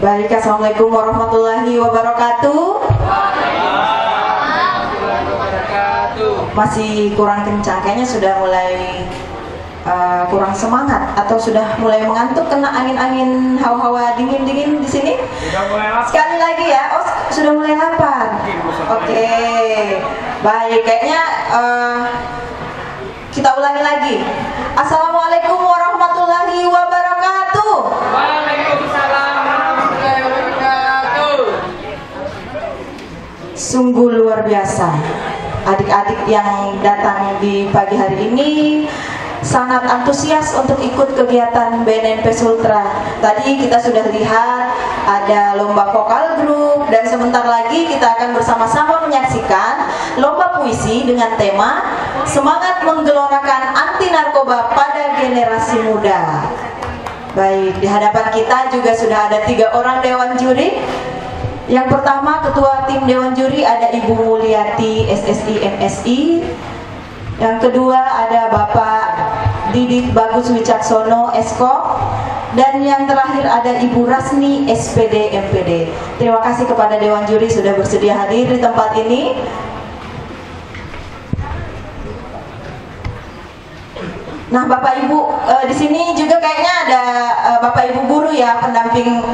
Baik, assalamualaikum warahmatullahi wabarakatuh. Masih kurang kencang, kayaknya sudah mulai kurang semangat atau sudah mulai mengantuk kena angin-angin hawa-hawa dingin-dingin di sini. Sekali lagi ya, oh sudah mulai lapar. Oke, baik, kayaknya kita ulangi lagi. Assalamualaikum warahmatullahi wabarakatuh. Waalaikumsalam warahmatullahi wabarakatuh. Sungguh luar biasa, adik-adik yang datang di pagi hari ini sangat antusias untuk ikut kegiatan BNMP Sultra. Tadi kita sudah lihat ada lomba vokal grup, dan sebentar lagi kita akan bersama-sama menyaksikan lomba puisi dengan tema Semangat Menggelorakan Anti Narkoba pada Generasi Muda. Baik, di hadapan kita juga sudah ada 3 orang dewan juri. Yang pertama, ketua tim dewan juri ada Ibu Mulyati SSI MSI. Yang kedua ada Bapak Didik Bagus Wicaksono Esko. Dan yang terakhir ada Ibu Rasni SPD MPD. Terima kasih kepada dewan juri sudah bersedia hadir di tempat ini. Nah, Bapak Ibu di sini juga kayaknya ada Bapak Ibu guru ya, pendamping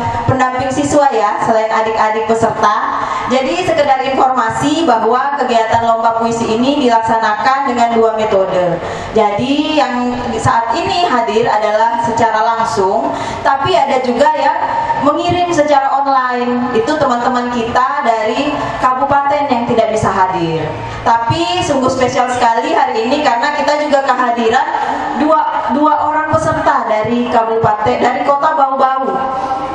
siswa ya, selain adik-adik peserta. Jadi sekedar informasi bahwa kegiatan lomba puisi ini dilaksanakan dengan 2 metode. Jadi yang saat ini hadir adalah secara langsung, tapi ada juga yang mengirim secara online. Itu teman-teman kita dari kabupaten yang tidak bisa hadir. Tapi sungguh spesial sekali hari ini karena kita juga kehadiran dua orang peserta dari kabupaten, dari kota Bau-Bau,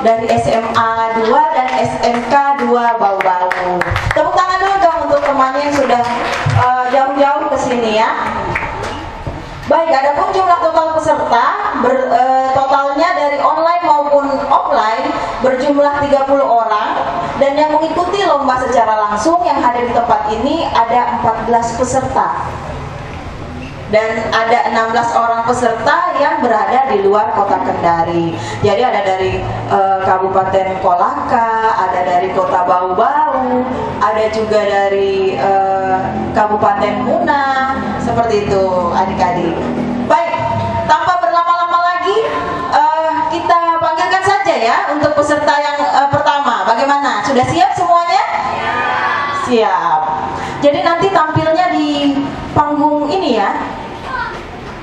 dari SMA 2 dan SMK 2 Bau-Bau. Tepuk tangan dulu dong untuk temannya yang sudah jauh-jauh ke sini ya. Baik, adapun jumlah total peserta totalnya dari online maupun offline berjumlah 30 orang, dan yang mengikuti lomba secara langsung yang hadir di tempat ini ada 14 peserta. Dan ada 16 orang peserta yang berada di luar kota Kendari. Jadi ada dari Kabupaten Kolaka, ada dari kota Bau-Bau, ada juga dari Kabupaten Muna, seperti itu adik-adik. Baik, tanpa berlama-lama lagi, kita panggilkan saja ya untuk peserta yang pertama. Bagaimana? Sudah siap semuanya? Siap. Jadi nanti tampilnya di panggung ini ya,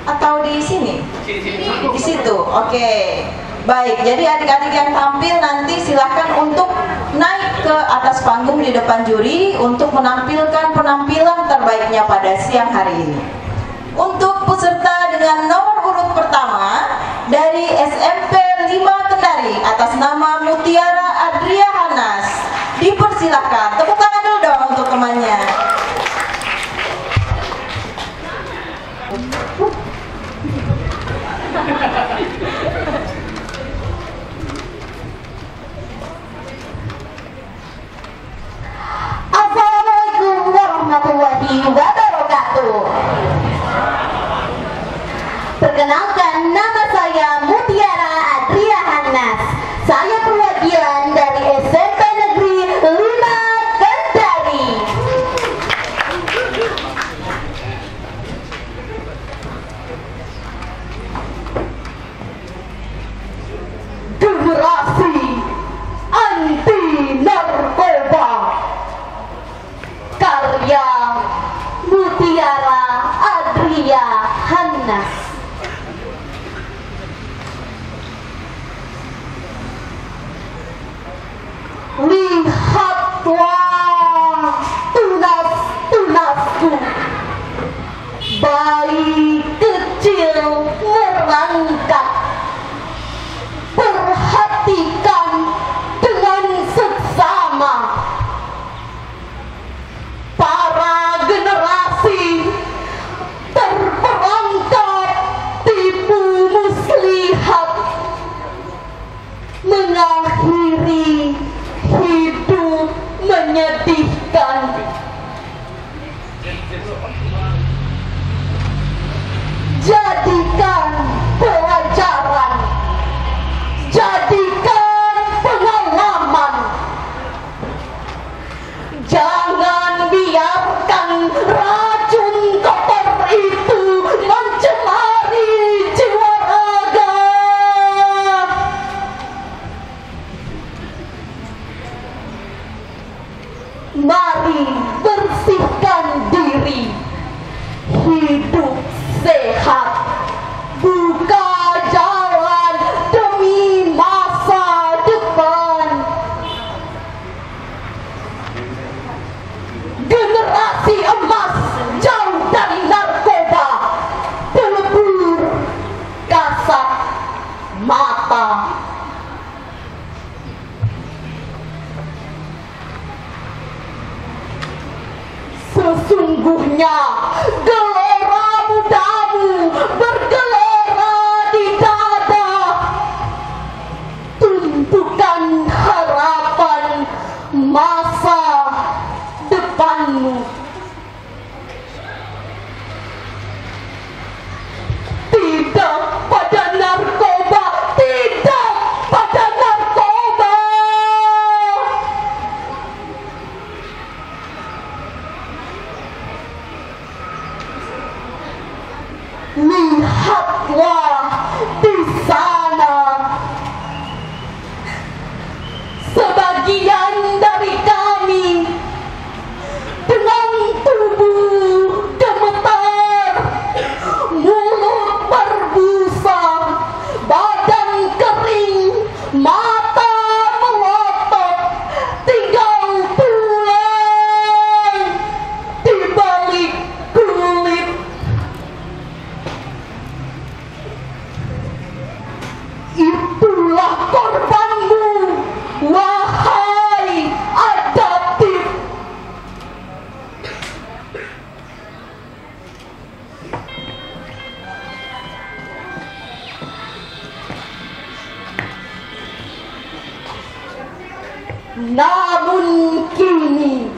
atau di sini? Di situ. Oke. Baik. Jadi adik-adik yang tampil nanti silahkan untuk naik ke atas panggung di depan juri untuk menampilkan penampilan terbaiknya pada siang hari ini. Untuk peserta dengan nomor urut pertama dari SMP 5 Kendari atas nama Mutiara Adria Hanas, dipersilahkan. Tepuk tangan dulu dong untuk temannya. Assalamualaikum warahmatullahi wabarakatuh. Perkenalkan, nama saya Mutiara Adria Hanas. Saya perwakilan dari SMP Negeri 5 Kendari. Generasi anti narkoba, karya Mutiara Adria Hanas. Lihatlah tunas-tunasku, bayi kecil merangkak. Perhatikan dengan seksama, para generasi terperangkap tipu muslihat, mengakhiri hidup menyedihkan. hidup sehat, buka jalan demi masa depan. Generasi emas jauh dari narkoba, pelebur kasat mata. Sesungguhnya gelora mudamu bergelora di dada, tumpukan harapan masa depanmu. Tidak pada narkoba, tidak pada narkoba. Lihatlah di sana, sebagian dari kami dengan tubuh gemetar, mulut berbusa, badan kering, mata melotot, tinggal pulang di balik kulit. Itulah korbanmu, wahai adaptif. Namun kini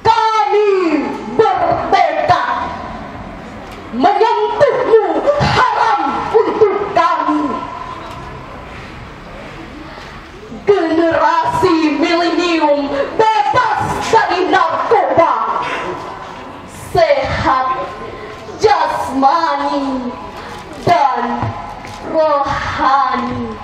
kami bertekad, menyentuhmu haram untuk kami. Generasi milenium bebas dari narkoba, sehat jasmani dan rohani.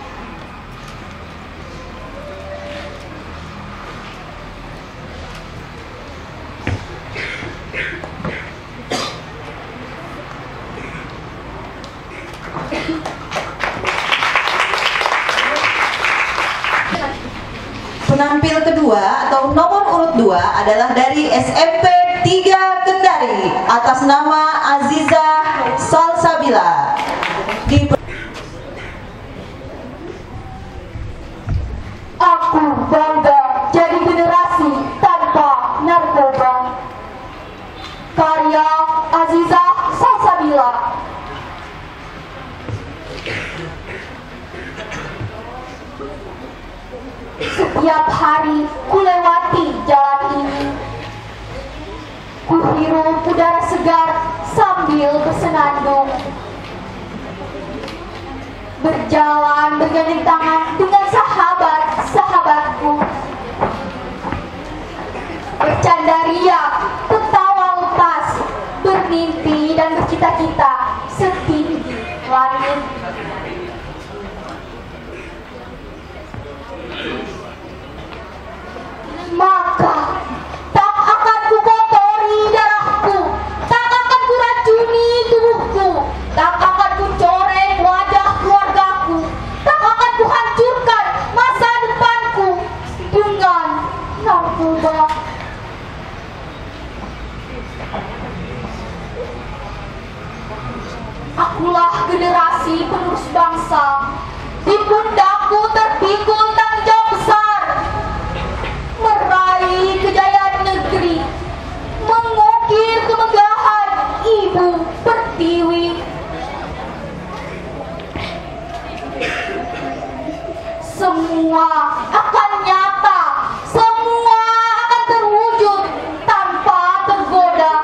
Penampil kedua atau nomor urut 2 adalah dari SMP 3 Kendari atas nama Azizah Salsabila. Aku bangga jadi generasi tanpa narkoba. Karya Azizah Salsabila. Setiap hari kulewati jalan ini, kuhirup udara segar sambil bersenandung, berjalan bergandeng tangan dengan sahabat-sahabatku, bercanda riak, tertawa lepas, bermimpi dan bercita-cita setinggi langit. Maka tak akan ku kotori darahku, tak akan ku racuni tubuhku, tak akan ku coreng wajah keluargaku, tak akan ku hancurkan masa depanku dengan narkoba. Akulah generasi penerus bangsa, di pundakku terpikul tanggung jawab besar, meraih kejayaan negeri, mengukir kemegahan Ibu Pertiwi. Semua akan nyata, semua akan terwujud tanpa tergoda,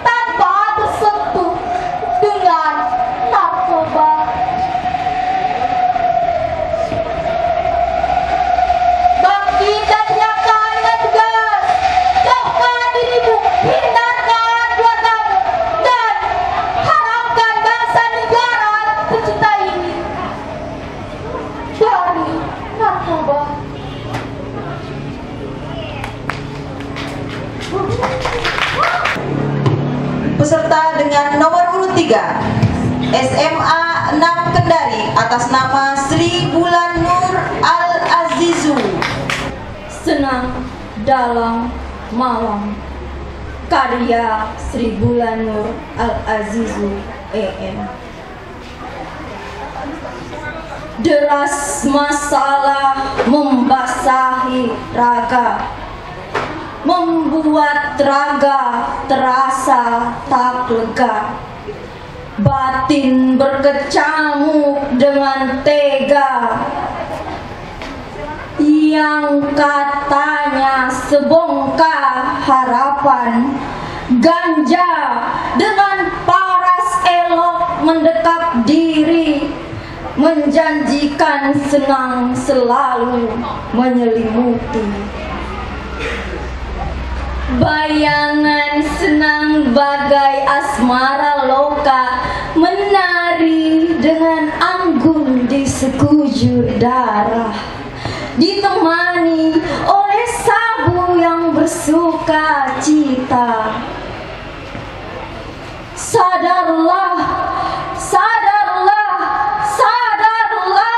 tanpa tersentuh dengan narkoba. Peserta dengan nomor urut 3 SMA 6 Kendari atas nama Sri Bulan Nur Al-Azizu. Senang dalam malam, karya Sri Bulan Nur Al-Azizu EM. Deras masalah membasahi raga, membuat raga terasa tak lega. Batin berkecamuk dengan tega, yang katanya sebongkah harapan. Ganja dengan paras elok mendekap diri, menjanjikan senang selalu menyelimuti. Bayangan senang bagai asmara loka, menari dengan anggun di sekujur darah, ditemani oleh sabu yang bersuka cita. Sadarlah, sadarlah, sadarlah.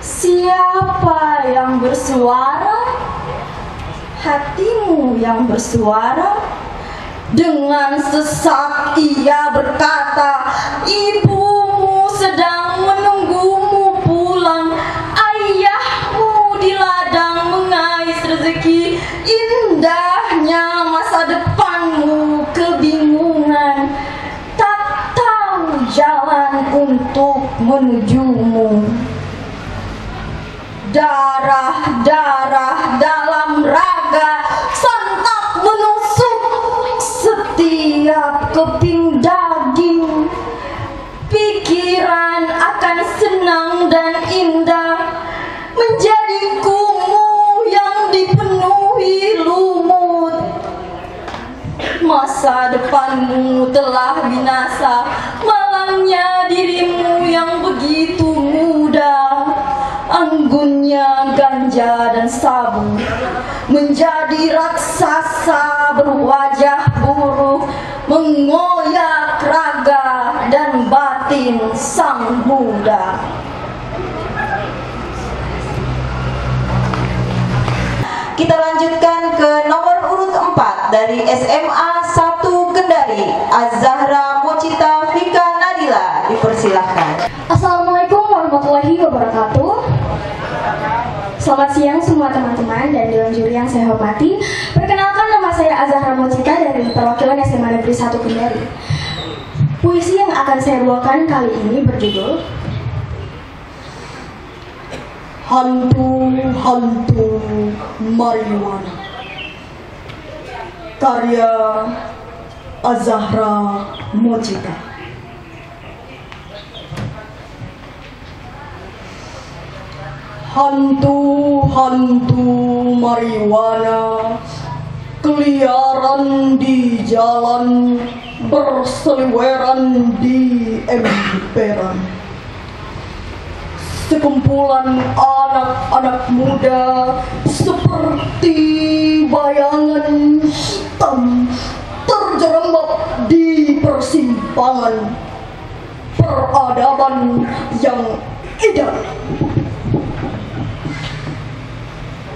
Siapa yang bersuara? Hatimu yang bersuara. Dengan sesak ia berkata, ibumu sedang menunggumu pulang, ayahmu di ladang mengais rezeki. Indahnya masa depanmu kebingungan, tak tahu jalan untuk menujumu. Darah-darah dalam raga sontak menusuk setiap keping daging. Pikiran akan senang dan indah menjadi kumuh yang dipenuhi lumut. Masa depanmu telah binasa, malangnya dirimu yang begitu muda. Anggunnya ganja dan sabu menjadi raksasa berwajah buruk, mengoyak raga dan batin sang muda. Kita lanjutkan ke nomor urut 4 dari SMA 1 Kendari, Az-Zahra Mocita Fika Nadila. Dipersilahkan. Assalamualaikum warahmatullahi wabarakatuh. Selamat siang semua teman-teman dan dewan juri yang saya hormati. Perkenalkan, nama saya Az-Zahra Mocita dari perwakilan SMA Negeri 1 Kendari. Puisi yang akan saya bawakan kali ini berjudul Hantu-Hantu Marijuana, karya Az-Zahra Mocita. Hantu-hantu marijuana keliaran di jalan, berseliweran di emperan. Sekumpulan anak-anak muda seperti bayangan hitam terjerembab di persimpangan peradaban yang indah.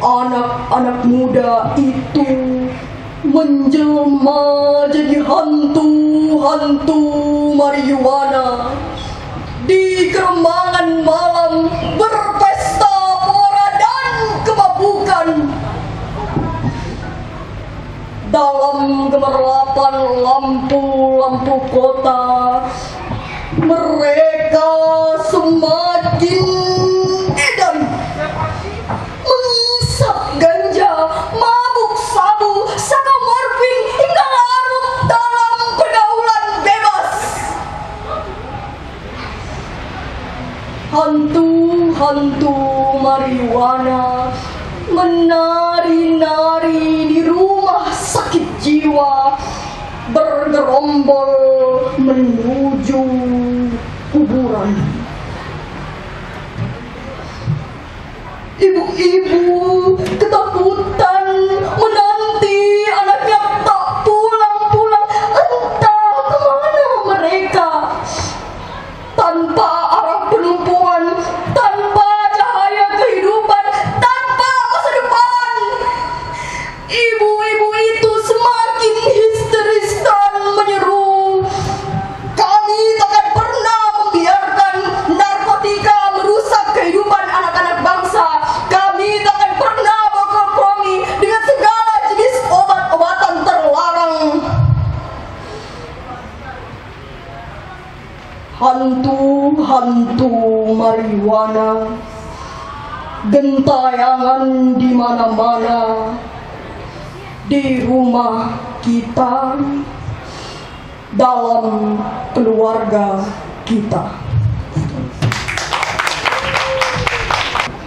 Anak-anak muda itu menjelma jadi hantu-hantu marijuana. Di kerembangan malam berpesta pora dan kemabukan. Dalam gemerlapan lampu-lampu kota, mereka semakin edan, mengisap ganja, mabuk sabu, saka morfin hingga larut dalam pergaulan bebas. Hantu-hantu marijuana menari-nari di rumah sakit jiwa, bergerombol menuju kuburan. Ibu-ibu ketakutan menanti anaknya tak pulang. hantu-hantu marijuana, gentayangan di mana-mana, di rumah kita, dalam keluarga kita.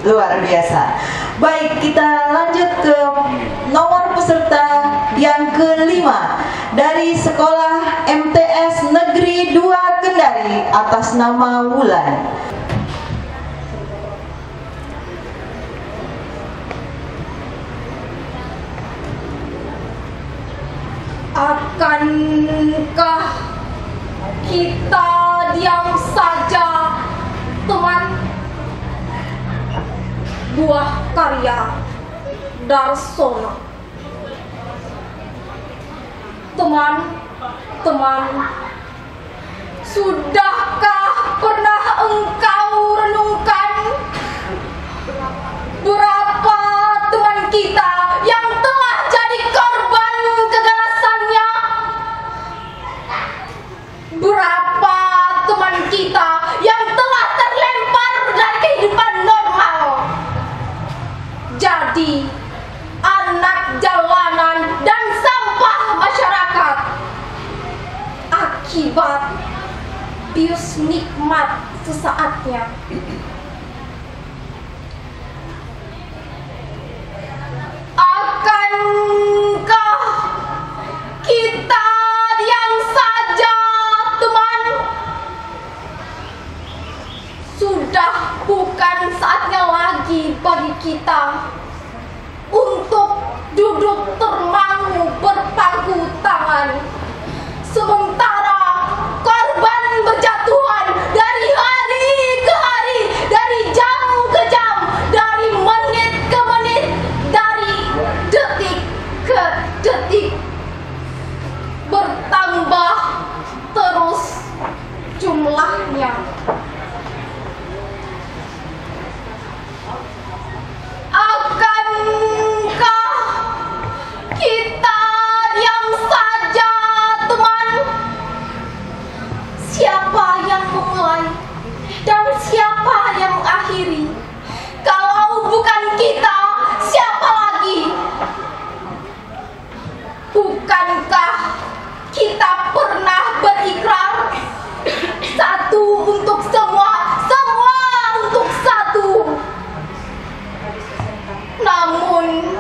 Luar biasa. Baik, kita lanjut ke nomor peserta yang kelima dari Sekolah MTS Negeri 2 Kendari atas nama Wulan. Akankah kita diam saja, teman? Buah karya Darsono. Teman-teman, sudahkah pernah engkau renungkan berapa teman kita yang telah jadi korban keganasannya? Berapa teman kita yang telah terlempar dari kehidupan normal, jadi anak jalanan dan sampah masyarakat akibat bius nikmat sesaatnya? Akankah kita diam saja, teman? Sudah bukan saatnya lagi bagi kita untuk duduk termangu berpangku tangan, sementara korban berjatuhan dari hari ke hari, dari jam ke jam, dari menit ke menit, dari detik ke detik, bertambah terus jumlahnya. Akankah kita diam saja, teman? Siapa yang memulai dan siapa yang mengakhiri? Kalau bukan kita, siapa lagi? Bukankah kita pernah berikrar satu untuk semua, semua untuk satu? Namun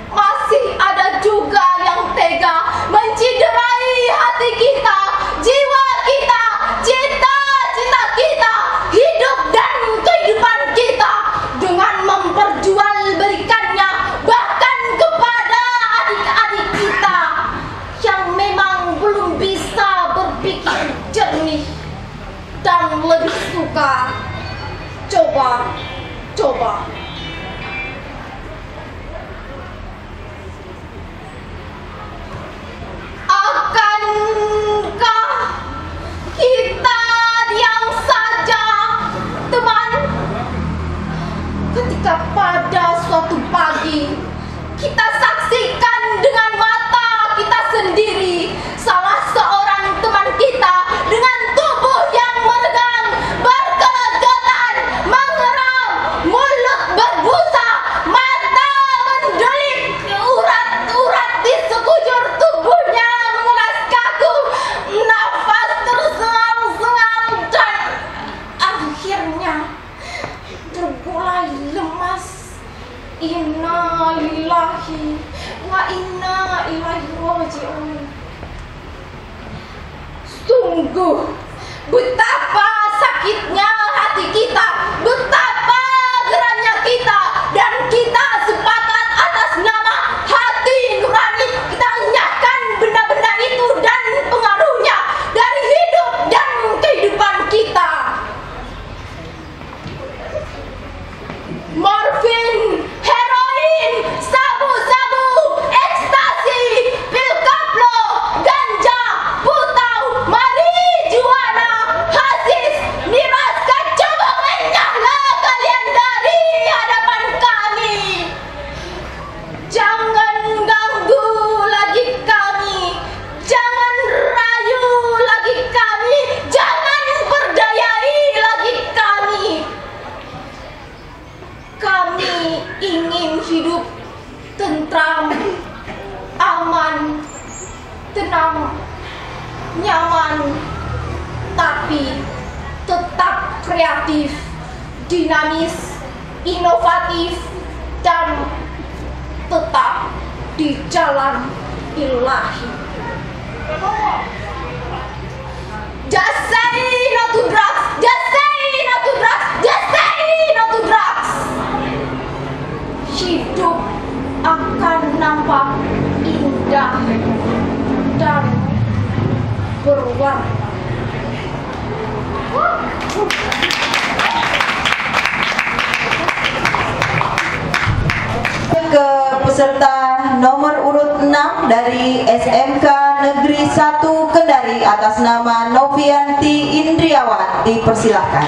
masih ada juga yang tega menciderai hati kita, jiwa kita, cita-cita kita, hidup dan kehidupan kita dengan memperjualbelikannya bahkan kepada adik-adik kita yang memang belum bisa berpikir jernih dan lebih suka coba-coba. Akankah kita diam saja, teman? Ketika pada suatu pagi kita saksikan dengan mata kita sendiri salah seorang teman kita dengan tubuh yang meregang, berkelegetan, mengeram, mulut berbusa, mata mendelik, urat-urat di sekujur tubuhnya menguras kaku, nafas tersengal-sengal dan akhirnya tergulai lemas. Inna lillahi wa inna ilaihi raji'un. Sungguh betapa sakitnya hati kita, betapa geramnya kita, dan kita sepakat atas nama hati nurani kita enyahkan benda-benda itu dan pengaruhnya dari hidup dan kehidupan kita. Morfin, heroin, sabu-sabu, ekstasi, pil kaplo, ganja, putau, marijuana, hasis, miras, coba enyahlah tenang, nyaman, tapi tetap kreatif, dinamis, inovatif, dan tetap di jalan ilahi. Just say no to drugs, just say no to drugs, just say no to drugs. Hidup akan nampak indah dan berwarna. Ke peserta nomor urut 6 dari SMK Negeri 1 Kendari atas nama Novianti Indriawan, dipersilahkan.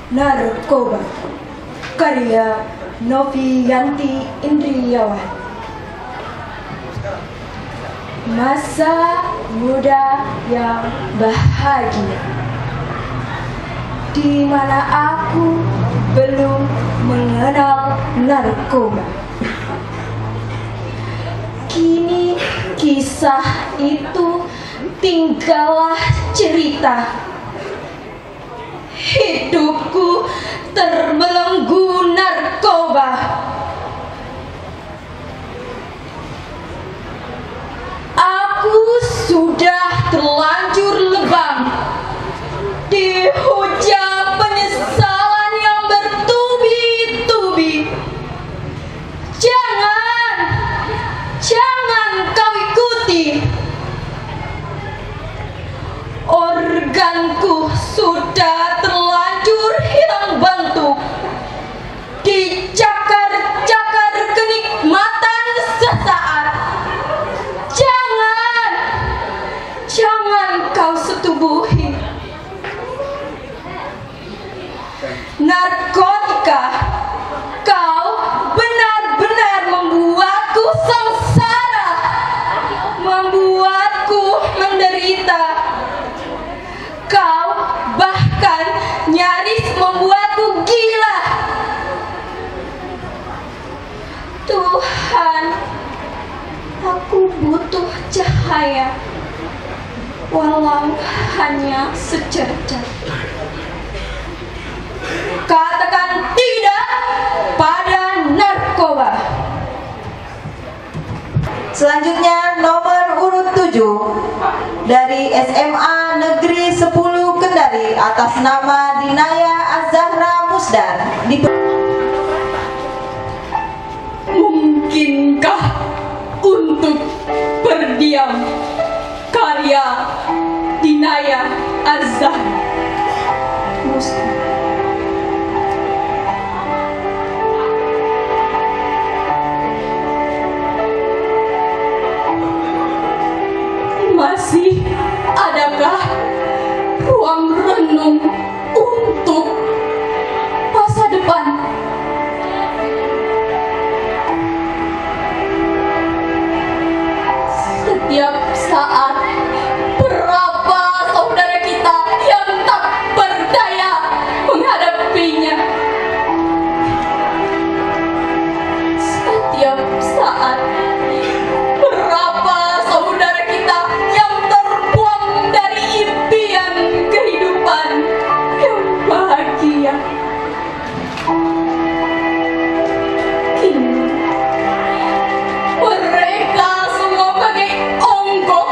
Narkoba, karya Novianti Indriawan. Masa muda yang bahagia, di mana aku belum mengenal narkoba. Kini kisah itu tinggallah cerita. Hidupku terbelenggu narkoba. Aku sudah terlanjur lebam dihujam penyesalan yang bertubi-tubi. Jangan kau ikuti. Organku sudah terlanjur hilang bentuk, dicakar-cakar kenikmatan sesaat. Jangan kau setubuhi. Narkotika, kau benar-benar membuatku sengsara, membuatku menderita. Kau bahkan nyaris membuatku gila. Tuhan, aku butuh cahaya, walau hanya secercah. Katakan tidak pada narkoba. Selanjutnya nomor urut 7 dari SMA Negeri 10 Kendari atas nama Dinaya Az-Zahra Musdar. Mungkinkah untuk berdiam, karya Dinaya Az-Zahra Musdar. Masih adakah ruang renung untuk masa depan? Setiap saat berapa saudara kita yang tak berdaya menghadapinya. Setiap saat berapa saudara kita yang terbuang dari impian kehidupan yang bahagia. Kini mereka semua bagai onggok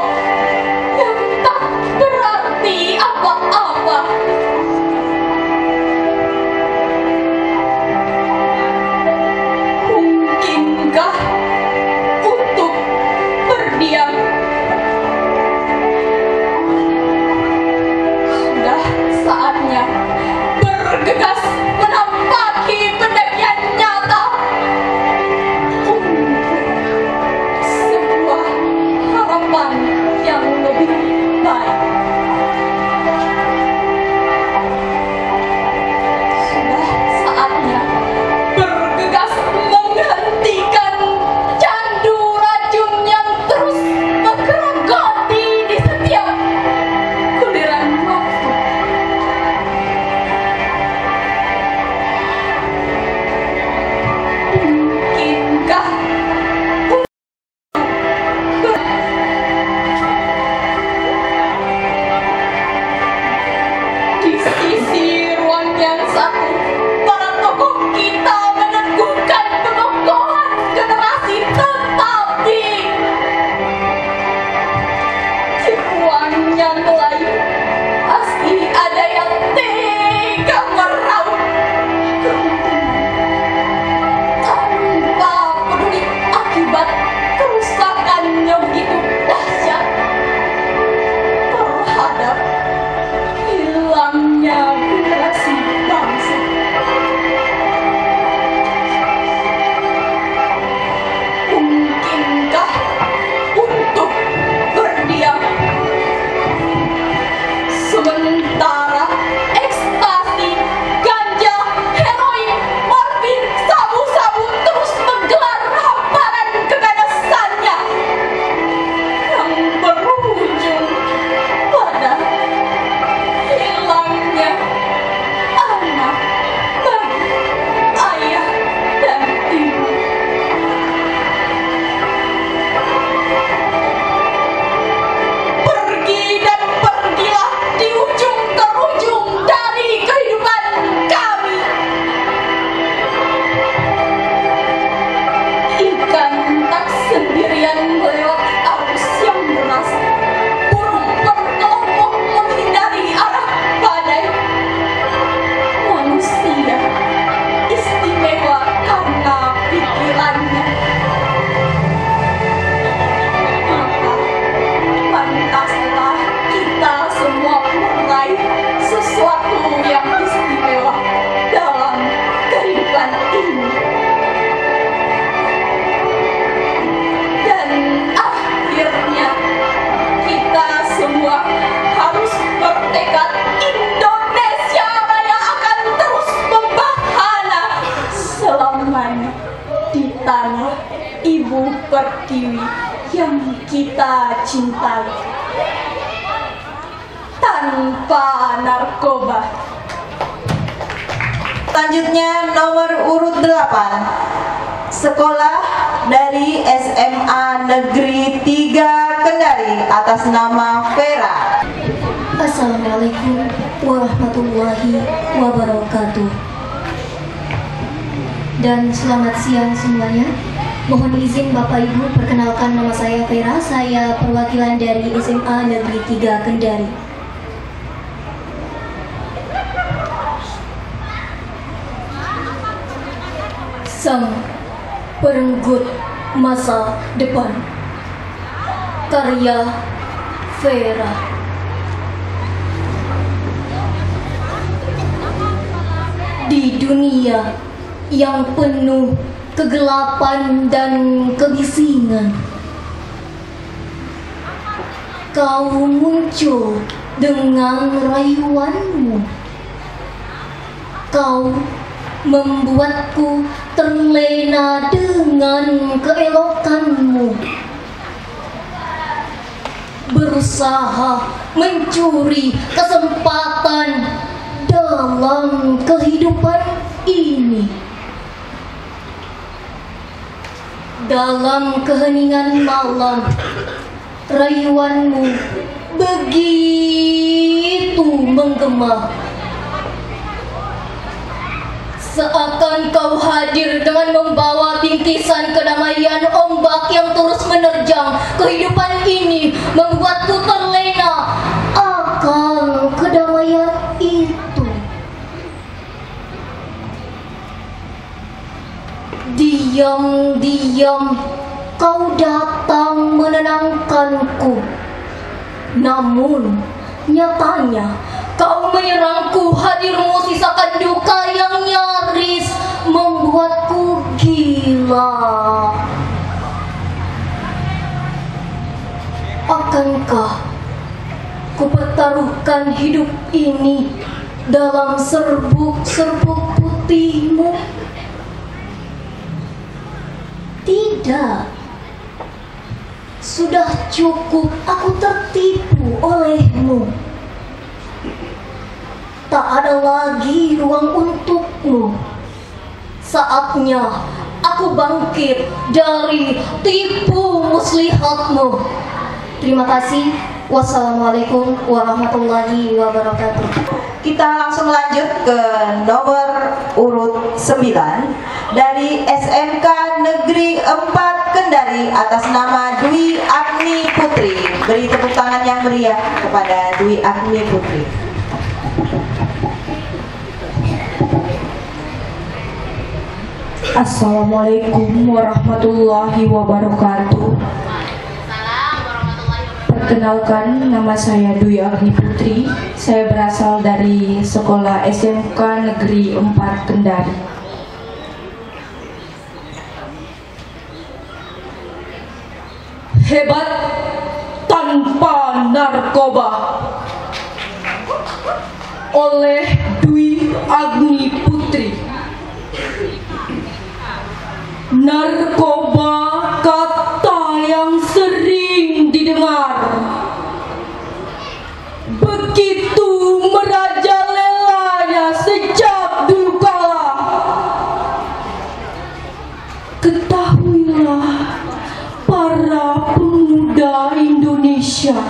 tanah Ibu Pertiwi yang kita cintai. Tanpa narkoba. Selanjutnya nomor urut 8, sekolah dari SMA Negeri 3 Kendari atas nama Vera. Assalamualaikum warahmatullahi wabarakatuh. Dan selamat siang semuanya. Mohon izin Bapak Ibu, perkenalkan nama saya Vera. Saya perwakilan dari SMA Negeri 3 Kendari. Sang Perenggut Masa Depan, karya Vera. Di dunia yang penuh kegelapan dan kebisingan, kau muncul dengan rayuanmu. Kau membuatku terlena dengan keelokanmu. Berusaha mencuri kesempatan dalam kehidupan ini. Dalam keheningan malam, rayuanmu begitu menggema. Seakan kau hadir dengan membawa bingkisan kedamaian. Ombak yang terus menerjang kehidupan ini membuatku terlena akan kedamaian itu. Diam-diam kau datang menenangkanku. Namun nyatanya kau menyerangku. Hadirmu sisakan duka yang nyaris membuatku gila. Akankah ku pertaruhkan hidup ini dalam serbuk-serbuk putihmu? Tidak. Sudah cukup aku tertipu olehmu. Tak ada lagi ruang untukmu. Saatnya aku bangkit dari tipu muslihatmu. Terima kasih. Wassalamualaikum warahmatullahi wabarakatuh. Kita langsung lanjut ke nomor urut 9 dari SMK Negeri 4 Kendari atas nama Dwi Agni Putri. Beri tepuk tangan yang meriah kepada Dwi Agni Putri. Assalamualaikum warahmatullahi wabarakatuh. Perkenalkan, nama saya Dwi Agni Putri. Saya berasal dari sekolah SMK Negeri 4 Kendari. Hebat tanpa narkoba oleh Dwi Agni Putri. Narkoba kata yang sering didengar, begitu merajalelanya sejak dulu kala. Ketahuilah para pemuda Indonesia,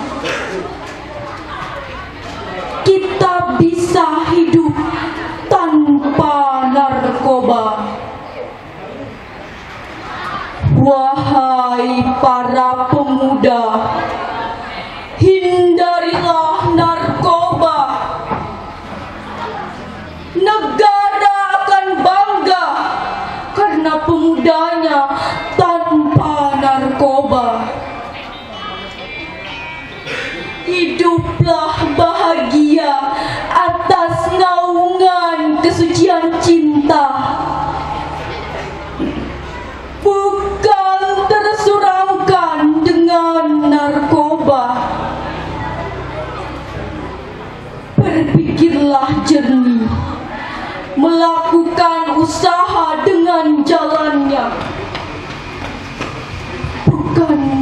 kita bisa hidup tanpa narkoba. Wahai para pemuda, hindarilah narkoba. Negara akan bangga karena pemudanya tanpa narkoba. Hiduplah bahagia atas naungan kesucian cinta. Bukan tersuraukan dengan narkoba. Berpikirlah jernih, melakukan usaha dengan jalannya.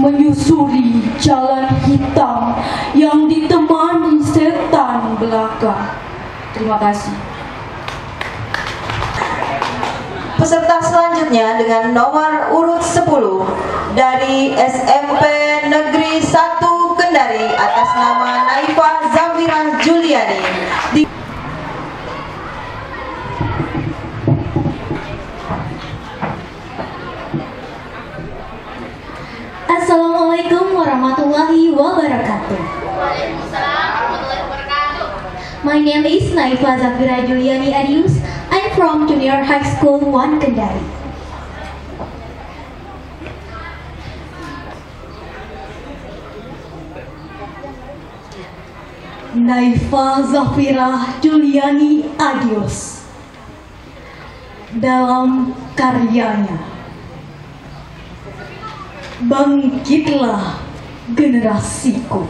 menyusuri jalan hitam yang ditemani setan belaka. Terima kasih. Peserta selanjutnya dengan nomor urut 10 dari SMP Negeri 1 Kendari atas nama Naifah Zafira Juliani. Assalamualaikum warahmatullahi wabarakatuh. Waalaikumsalam warahmatullahi wabarakatuh. My name is Naifah Zafira Juliani Adius. I'm from Junior High School 1 Kendari. Naifah Zafira Juliani Adius dalam karyanya Bangkitlah Generasiku.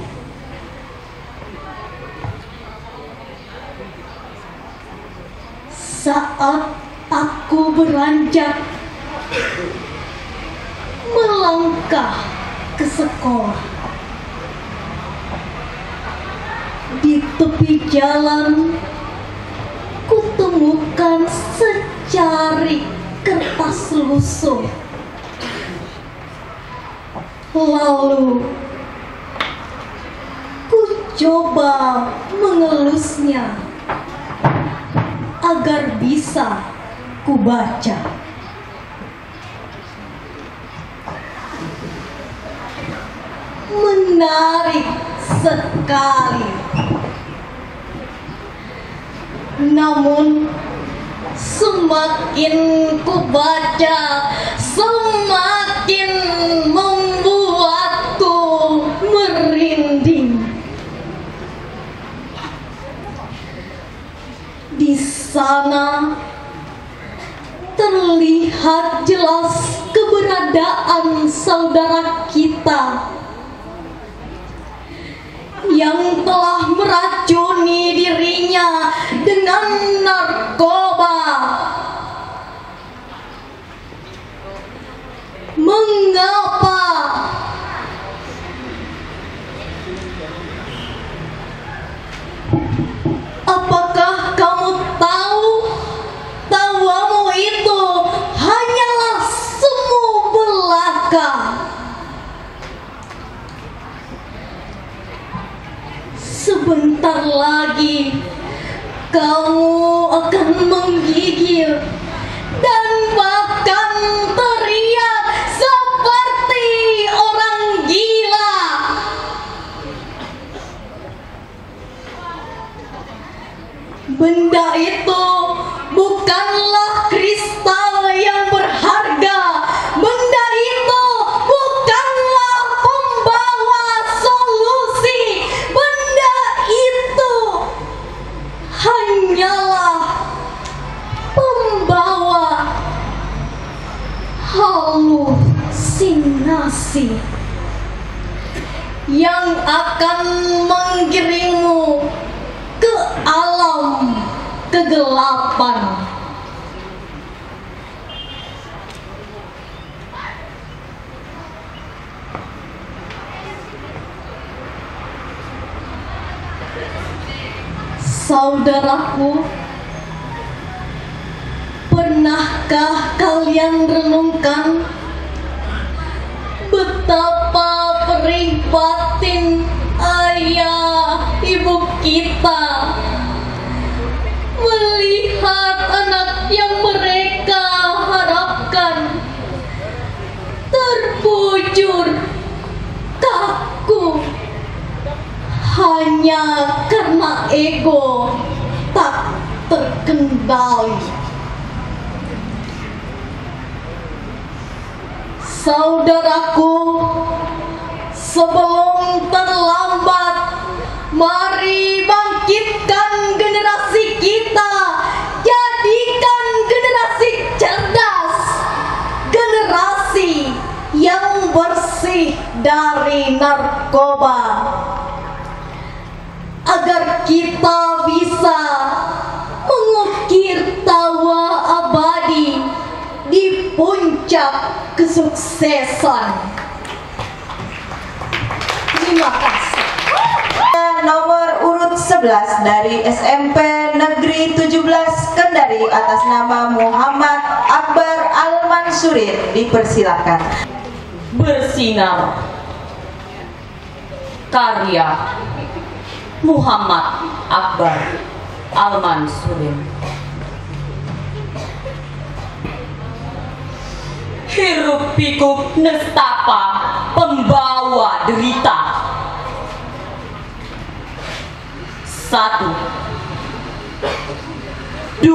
Saat aku beranjak melangkah ke sekolah, di tepi jalan kutemukan secari kertas lusuh. Lalu ku coba mengelusnya agar bisa ku baca. Menarik sekali. Namun semakin ku baca, semakin membuatku merinding. Di sana terlihat jelas keberadaan saudara kita yang telah meracuni dirinya dengan narkoba. Mengapa? Apakah kamu tahu? Tawamu itu hanyalah semu belaka. Sebentar lagi kamu akan menggigil dan bahkan teriak seperti orang gila. Benda itu bukanlah kristal yang berharga. Benda itu bukanlah pembawa solusi. Benda itu hanyalah pembawa halusinasi yang akan menggiringmu ke alam kegelapan. Saudaraku, pernahkah kalian renungkan betapa perih batin ayah ibu kita melihat anak yang mereka harapkan terbujur kaku hanya karena ego tak terkendali. Saudaraku, sebelum terlambat, mari bangkitkan generasi kita, jadikan generasi cerdas, generasi yang bersih dari narkoba, agar kita bisa mengukir tawa abadi di puncak kesuksesan. Terima kasih. Nomor urut 11 dari SMP Negeri 17 Kendari atas nama Muhammad Akbar Al-Mansurin, dipersilakan. Bersinar, karya Muhammad Akbar Al-Mansurin. Hiruk pikuk nestapa pembawa derita. 1, 2,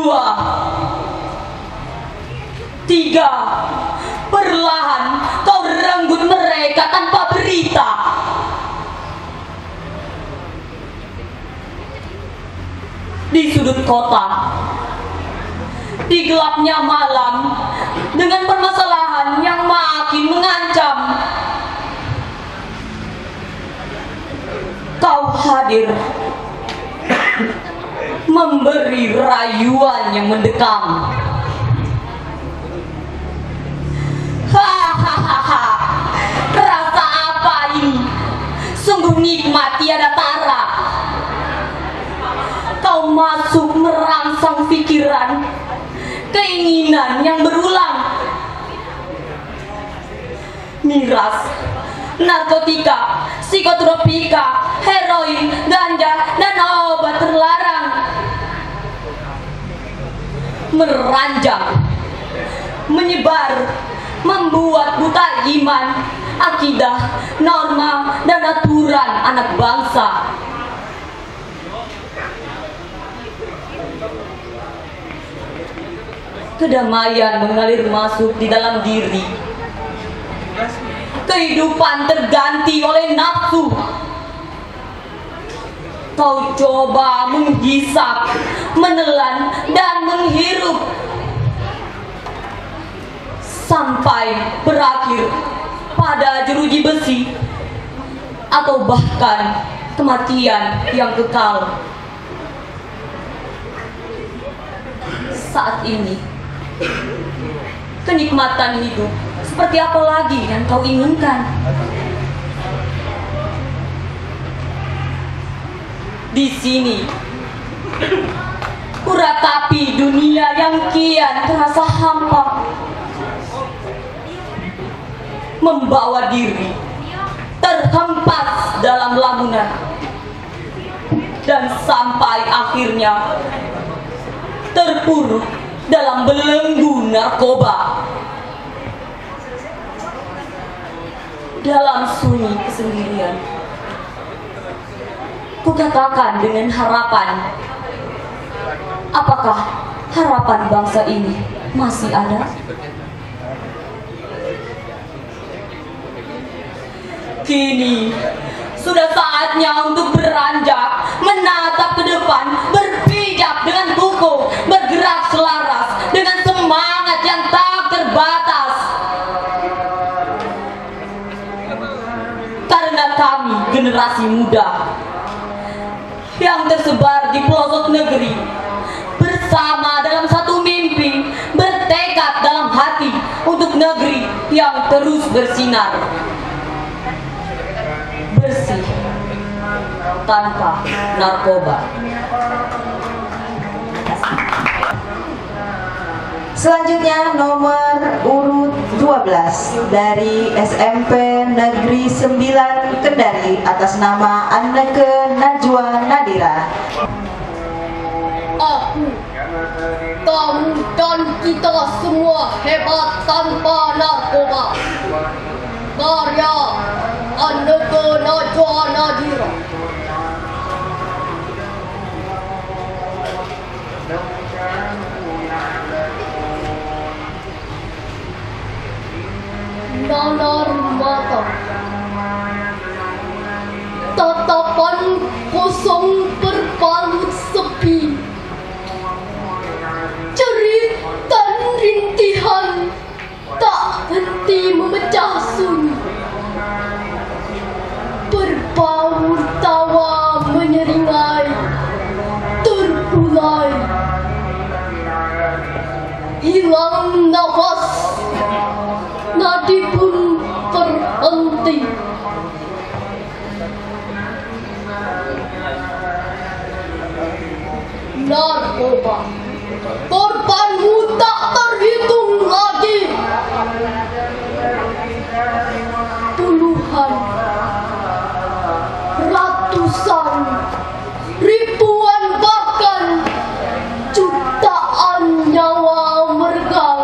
3. Perlahan kau renggut mereka tanpa berita. Di sudut kota, di gelapnya malam, dengan permasalahan yang makin mengancam, kau hadir, memberi rayuan yang mendekam. Hahaha, rasa apa ini? Sungguh nikmat tiada tara. Kau masuk merangsang pikiran, keinginan yang berulang. Miras, narkotika, psikotropika, heroin, ganja, dan obat terlarang meranjang, menyebar, membuat buta iman, akidah, norma, dan aturan anak bangsa. Kedamaian mengalir masuk di dalam diri. Kehidupan terganti oleh nafsu. Kau coba menghisap, menelan, dan menghirup sampai berakhir pada jeruji besi atau bahkan kematian yang kekal. Saat ini, kenikmatan hidup seperti apa lagi yang kau inginkan? Di sini, kuratapi dunia yang kian terasa hampa, membawa diri terhempas dalam lamunan, dan sampai akhirnya terpuruk dalam belenggu narkoba. Dalam sunyi kesendirian, kukatakan dengan harapan, apakah harapan bangsa ini masih ada? Kini sudah saatnya untuk beranjak, menatap ke depan, berpijak dengan kukuh, bergerak selaras dengan semangat yang tak terbatas. Karena kami generasi muda yang tersebar di pelosok negeri, bersama dalam satu mimpi, bertekad dalam hati untuk negeri yang terus bersinar, bersih tanpa narkoba. Selanjutnya nomor urut 12 dari SMP Negeri 9 Kendari atas nama Anneke Najwa Nadira. Aku, kamu, dan kita semua hebat tanpa narkoba. Karya Anneke Najwa Nadira. Nanar mata, tatapan kosong berbalut sepi, cerit dan rintihan tak henti memecah sunyi. Berbaur tawa menyeringai, terulai, hilang nafas, nadi pun terhenti. narkoba. Korbanmu tak terhitung lagi. Puluhan, ratusan, ribuan, bahkan jutaan nyawa meregang.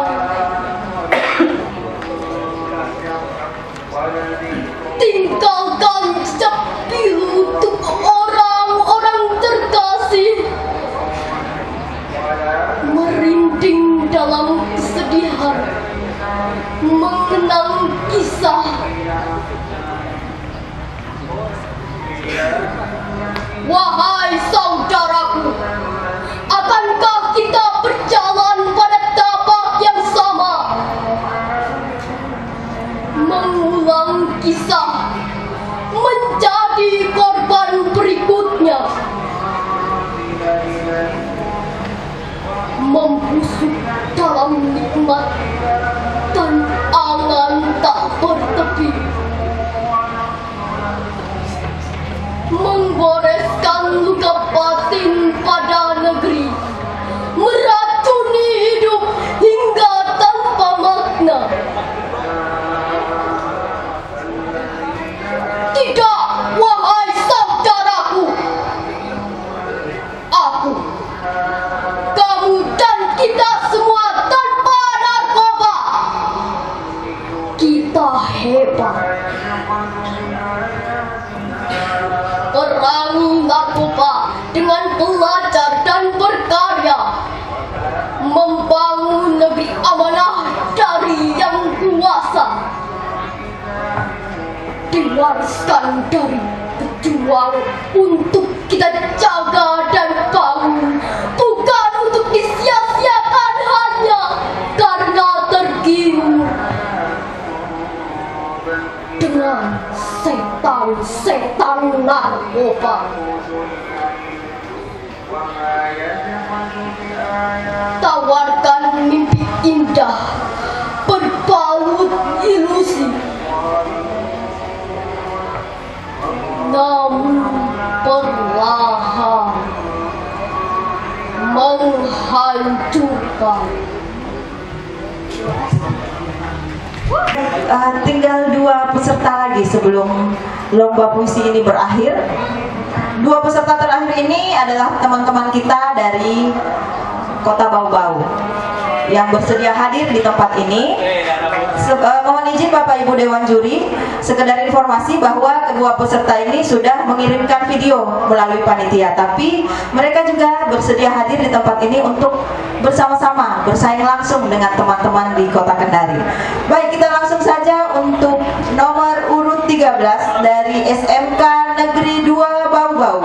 Tinggalkan jejak biru untuk orang-orang terkasih. Merinding dalam kesedihan, mengenang kisah. Wahai saudaraku, akankah kita berjalan pada tapak yang sama? Mengulang kisah, menjadi korban berikutnya. Membusuk dalam nikmat dan angan tak bertepi. Menggoreskan luka batin pada negeri, meracuni hidup hingga tanpa makna. Tidak, wahai saudaraku. Aku, kamu dan kita semua tanpa narkoba. Kita hebat. Perangi narkoba dengan belajar dan berkarya, membangun negeri amanah dari yang kuasa, diwariskan dari pejuang untuk kita jaga dan bangun, bukan untuk disia-siakan hanya karena tergiur dengan setan narkoba. Tawarkan mimpi indah berbalut ilusi, namun perlahan menghancurkan. Tinggal 2 peserta lagi sebelum lomba puisi ini berakhir. 2 peserta terakhir ini adalah teman-teman kita dari Kota Bau-Bau yang bersedia hadir di tempat ini. Mohon izin Bapak Ibu Dewan Juri, sekedar informasi bahwa kedua peserta ini sudah mengirimkan video melalui panitia, tapi mereka juga bersedia hadir di tempat ini untuk bersama-sama bersaing langsung dengan teman-teman di Kota Kendari. Baik, kita langsung saja untuk nomor urut 13 dari SMK Negeri 2 Bau-Bau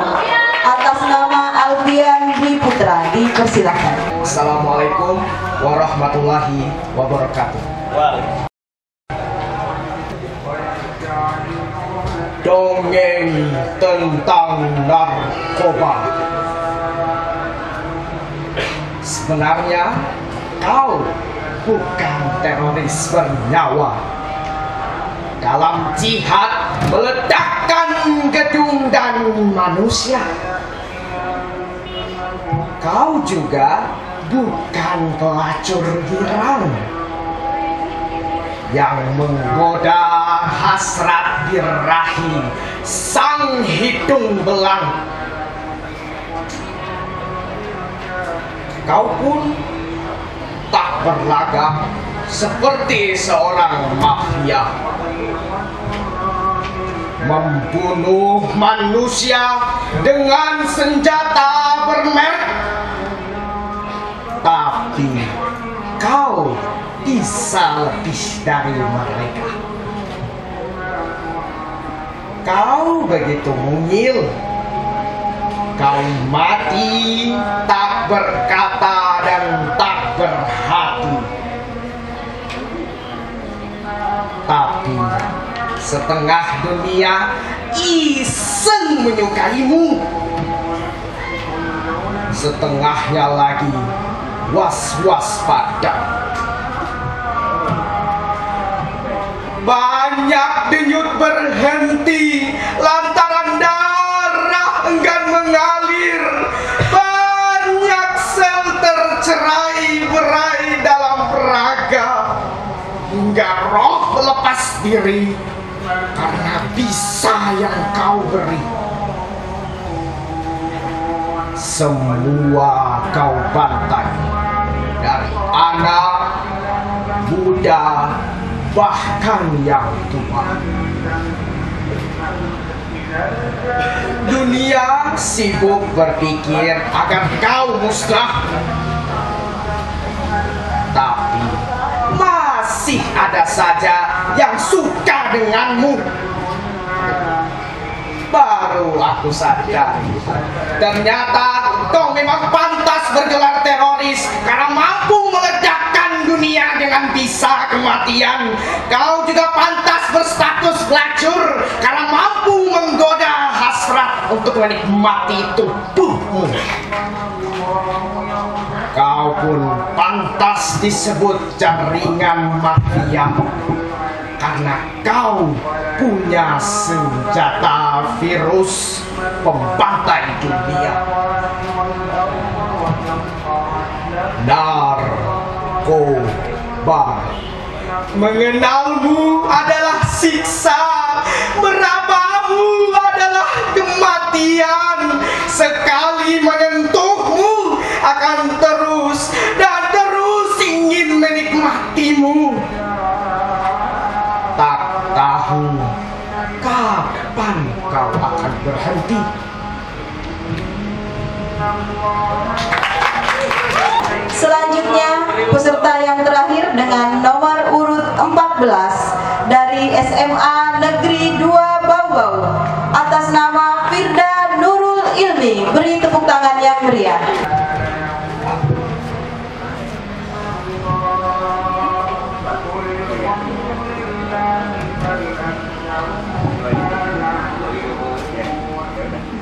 atas nama Alfian Dwi Putra, dipersilahkan. Assalamualaikum warahmatullahi wabarakatuh. Dongeng tentang narkoba. Sebenarnya kau bukan teroris bernyawa dalam jihad meledakkan gedung dan manusia. Kau juga bukan pelacur girang yang menggoda hasrat birahi sang hidung belang. Kau pun tak berlagak seperti seorang mafia, membunuh manusia dengan senjata bermerek. Tapi kau bisa lebih dari mereka. Kau begitu mungil. Kau mati tak berkata dan tak berhati. Tapi setengah dunia iseng menyukaimu. Setengahnya lagi was-was pada. Banyak denyut berhenti lantaran darah enggan mengalir. Banyak hingga roh melepas diri karena bisa yang kau beri. Semua kau bantai, dari anak, muda, bahkan yang tua. Dunia sibuk berpikir agar kau musnah, tapi masih ada saja yang suka denganmu. Baru aku sadar, ternyata kau memang pantas bergelar teroris karena mampu meledakkan dunia dengan bisa kematian. Kau juga pantas berstatus pelacur karena mampu menggoda hasrat untuk menikmati tubuhmu. Kau pun pantas disebut jaringan mafia karena kau punya senjata virus pembantai dunia. Narkoba. Mengenalmu adalah siksa, merabamu adalah kematian. Sekali menyentuhmu akan terus dan terus ingin menikmatimu. Tak tahu kapan kau akan berhenti. Selanjutnya peserta yang terakhir dengan nomor urut 14 dari SMA Negeri 2 Bau-Bau atas nama Firda Nurul Ilmi. Beri tepuk tangan yang meriah.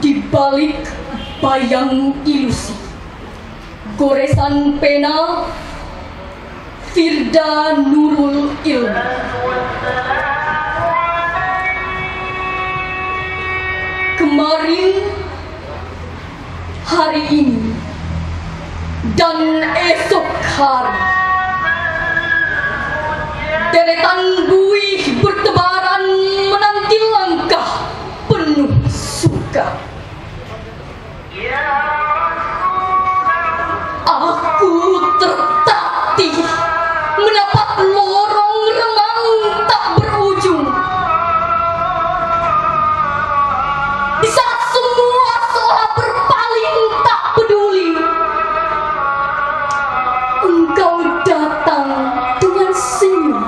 Di balik bayang ilusi, goresan pena, Firda Nurul Ilmi. Kemarin, hari ini, dan esok hari, deretan buih bertebaran menanti langkah penuh suka. Aku tertatih mendapat lorong remang tak berujung. Di saat semua seolah berpaling tak peduli, engkau datang dengan senyum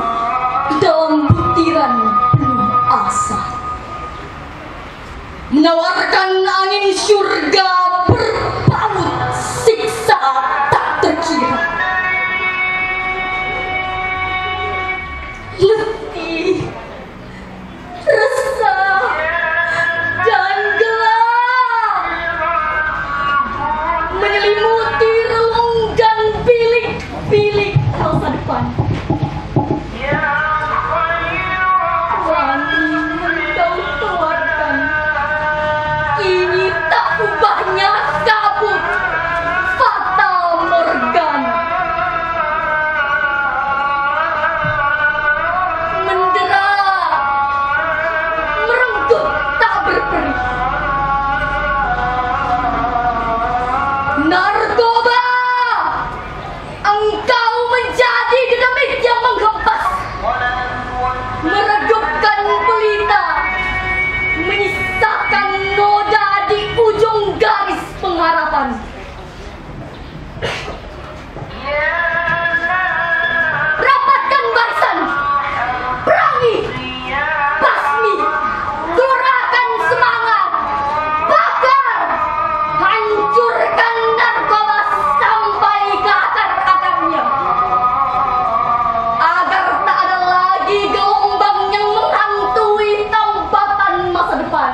dalam butiran penuh asa, menawarkan angin surga berpaut siksa tak terkira. Letih, resah, dan gelap menyelimuti relunggan bilik-bilik masa depan. Wangi engkau keluarkan, ini tak ubahnya kabut fata morgana. Mendera, merenggut tak berperi. Narkoba, engkau menjadi dinamit yang menghempas, meredupkan pelita, menyisakan noda di ujung garis pengharapan. Rapatkan barisan, perangi, basmi, gelorahkan semangat, bakar, hancurkan narkoba sampai ke akar-akarnya, agar tak ada lagi gelombang yang menghantui tambatan masa depan.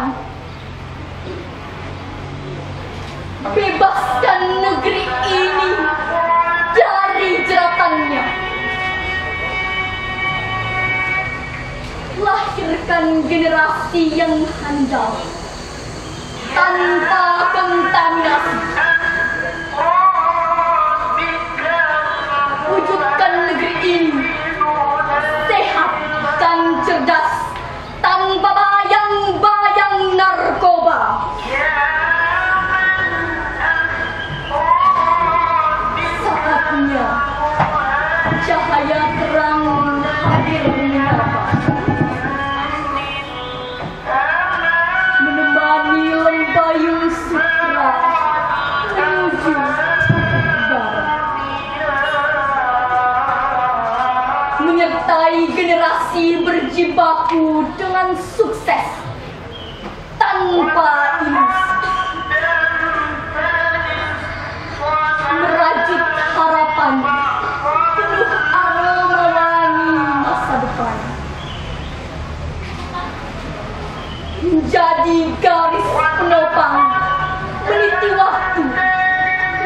Bebaskan negeri ini dari jeratannya. Lahirkan generasi yang handal tanpa kontaminasi. Wujudkan negeri ini sehat menemani Lembayung Sutra menuju barat, menyertai generasi berjibaku dengan sukses tanpa ilusi, merajut harapan penuh aroma wangi masa depan, menjadi garis penopang meniti waktu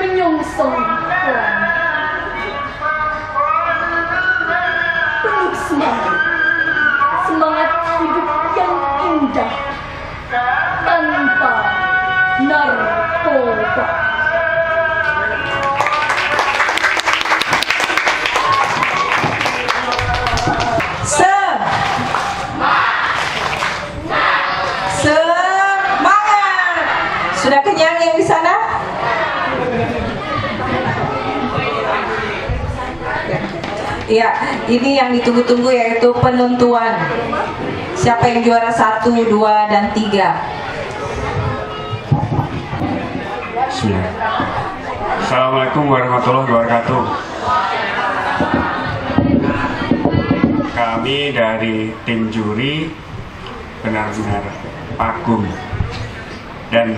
menyongsong pelan, penuh semangat hidup yang indah tanpa narkoba. Semangat. Sudah kenyang yang di sana? Ya, ini yang ditunggu-tunggu yaitu penentuan. Siapa yang juara 1, 2, dan 3? Assalamualaikum warahmatullahi wabarakatuh. Kami dari tim juri benar-benar kagum dan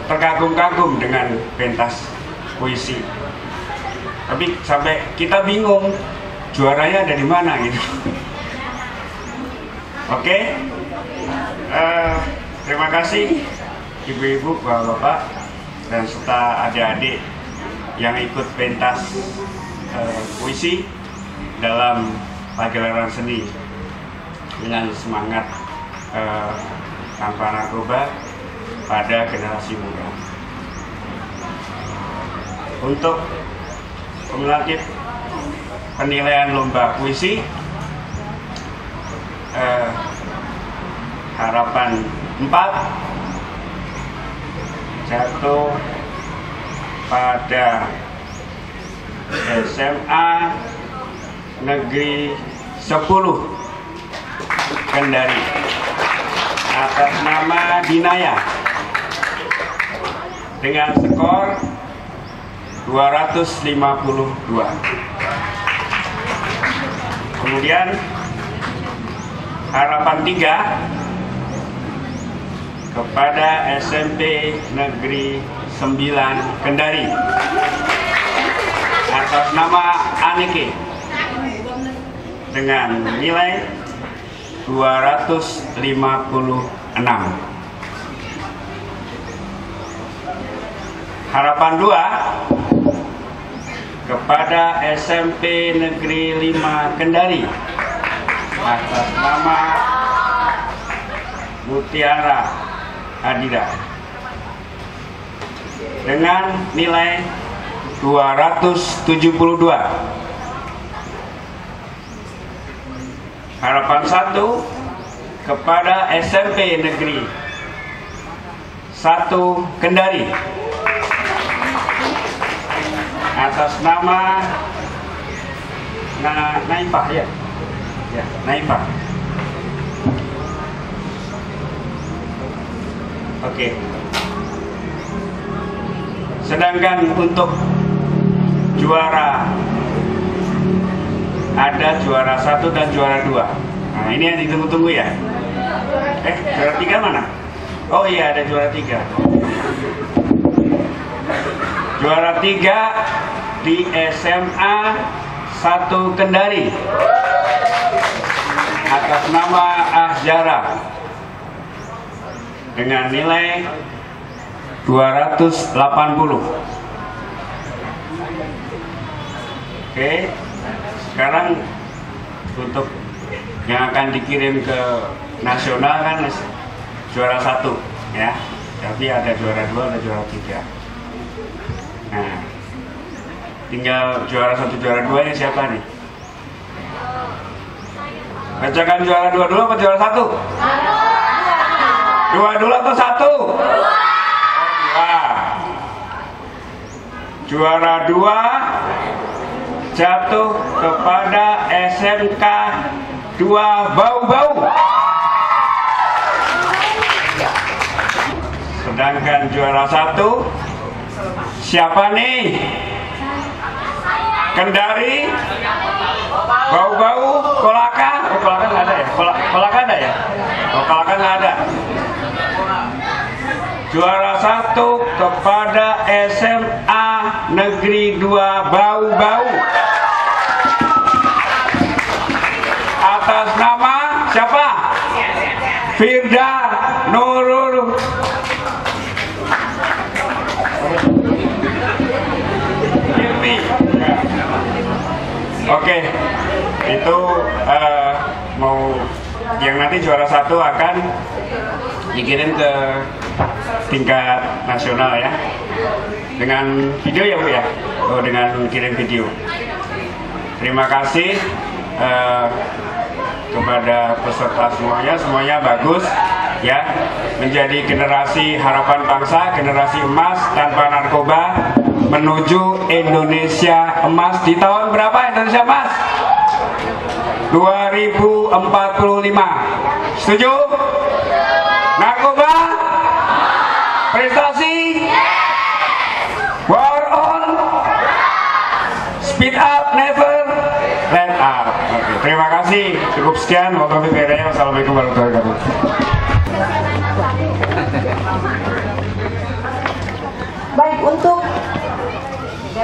terkagum-kagum dengan pentas puisi. Tapi sampai kita bingung juaranya dari mana gitu. Oke. Terima kasih ibu-ibu, bapak-bapak, dan serta adik-adik yang ikut pentas puisi dalam pagelaran seni dengan semangat tanpa narkoba pada generasi muda. Untuk kumulatif penilaian lomba puisi, harapan 4 jatuh pada SMA Negeri 10 Kendari atas nama Dinaya dengan skor 252. Kemudian harapan 3 kepada SMP Negeri 9 Kendari atas nama Anike dengan nilai 256. Harapan 2 kepada SMP Negeri 5 Kendari atas nama Mutiara Adida dengan nilai 272. Harapan 1 kepada SMP Negeri 1 Kendari atas nama Naifah ya, Naifah. Oke. Sedangkan untuk juara ada juara 1 dan juara 2. Nah, ini yang ditunggu-tunggu ya. Juara 3 mana? Oh iya, ada juara 3. Juara 3 di SMA 1 Kendari atas nama Ahjara dengan nilai 280. Oke, sekarang untuk yang akan dikirim ke nasional kan juara 1 ya, tapi ada juara 2, ada juara 3. Nah, tinggal juara 1, juara 2 ini siapa nih? Bacakan juara 2 dulu apa juara 1? 2 dulu atau 1? 2. Juara 2 jatuh kepada SMK 2 Bau-Bau. Sedangkan juara 1 siapa nih? Kendari, Bau-Bau, Kolaka. Oh, Kolaka nggak ada ya? Kolaka ada ya? Oh, Kolaka nggak ada. Juara 1 kepada SMA Negeri 2 Bau-Bau. Atas nama siapa? Firda Nurul. Oke, itu mau yang nanti juara 1 akan dikirim ke tingkat nasional ya, dengan video ya Bu ya. Oh, dengan kirim video. Terima kasih kepada peserta semuanya bagus ya, menjadi generasi harapan bangsa, generasi emas tanpa narkoba menuju Indonesia emas di tahun berapa? Indonesia emas 2045. Setuju? Narkoba prestasi, war on, speed up, never let up. Oke, terima kasih. Cukup sekian. Wassalamualaikum warahmatullahi wabarakatuh. Baik, untuk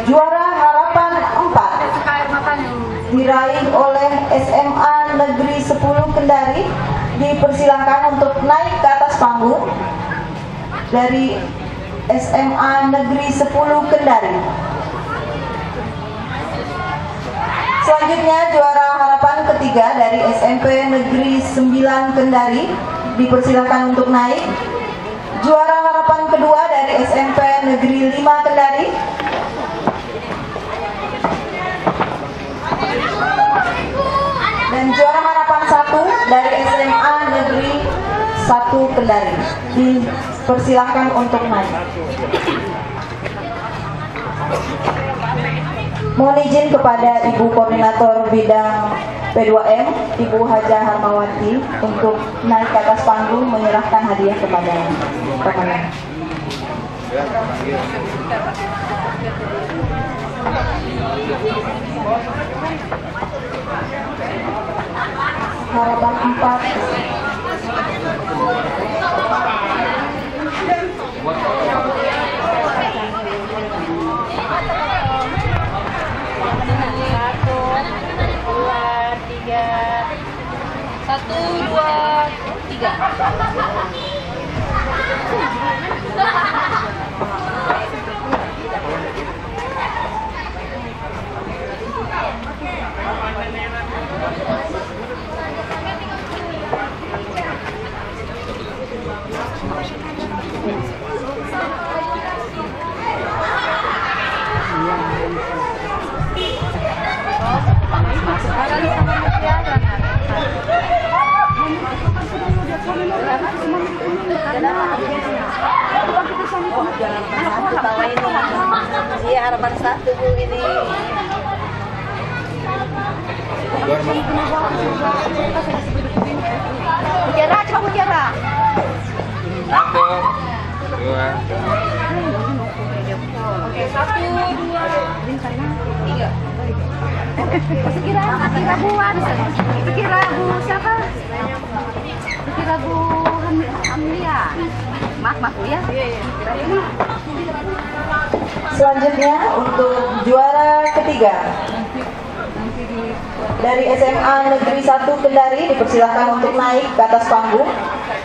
juara harapan 4 diraih oleh SMA Negeri 10 Kendari. Dipersilahkan untuk naik ke atas panggung dari SMA Negeri 10 Kendari. Selanjutnya juara harapan ketiga dari SMP Negeri 9 Kendari. Dipersilahkan untuk naik. Juara harapan kedua dari SMP Negeri 5 Kendari. Dan juara harapan 1 dari SMA Negeri 1 Kendari. Dipersilahkan untuk naik. Mohon izin kepada Ibu Koordinator Bidang P2M, Ibu Haja Harmawati, untuk naik ke atas panggung menyerahkan hadiah kepada pemenang. Harapan 4. Satu, dua, tiga. Iya, harapan 1 Bu ini. Bicara, coba bicara. 1, 2. Oke, 1, 2, 3. Sekira Bu sekira Bu siapa? Sekira Bu Amelia. Maaf Bu ya. Selanjutnya untuk juara ketiga dari SMA Negeri 1 Kendari, dipersilahkan untuk naik ke atas panggung.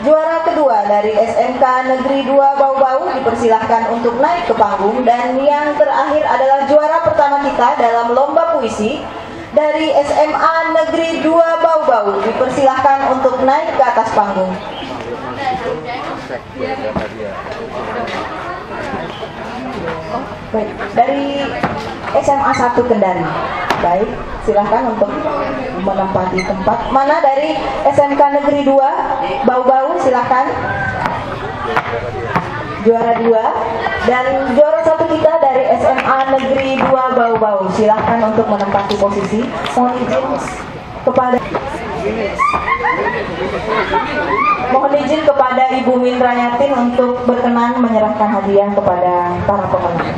Juara kedua dari SMK Negeri 2 Bau-Bau, dipersilahkan untuk naik ke panggung. Dan yang terakhir adalah juara pertama kita dalam lomba puisi dari SMA Negeri 2 Bau-Bau, dipersilahkan untuk naik ke atas panggung. Baik, dari SMA 1 Kendari. Baik, silahkan untuk menempati tempat. Mana dari SMK Negeri 2 Bau-Bau, silahkan. Juara 2. Dan juara 1 kita dari SMA Negeri 2 Bau-Bau, silahkan untuk menempati posisi. Mohon izin kepada Ibu Mindra Yatin untuk berkenan menyerahkan hadiah kepada para pemenang.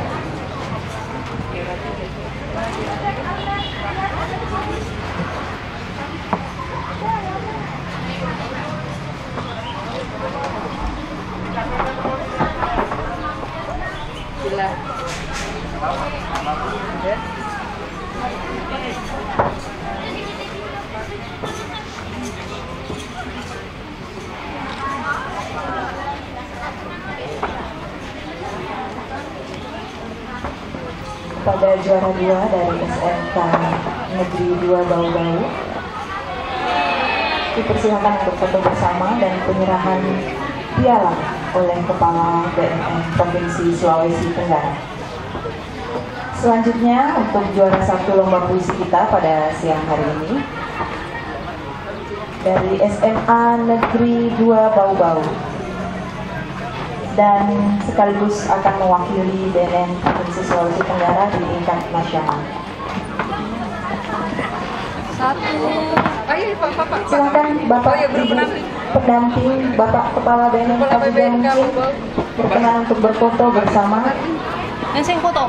Pada juara 2 dari SMK Negeri 2 Bau-Bau, dipersilakan untuk foto bersama dan penyerahan piala oleh Kepala BNN Provinsi Sulawesi Tenggara. Selanjutnya untuk juara 1 lomba puisi kita pada siang hari ini dari SMA Negeri 2 Bau-Bau dan sekaligus akan mewakili BNN Provinsi Sulawesi Tenggara di tingkat nasional. Silakan Bapak Ibu pendamping Bapak Kepala BNN Provinsi mungkin berkenan untuk berfoto bersama. Langsung foto.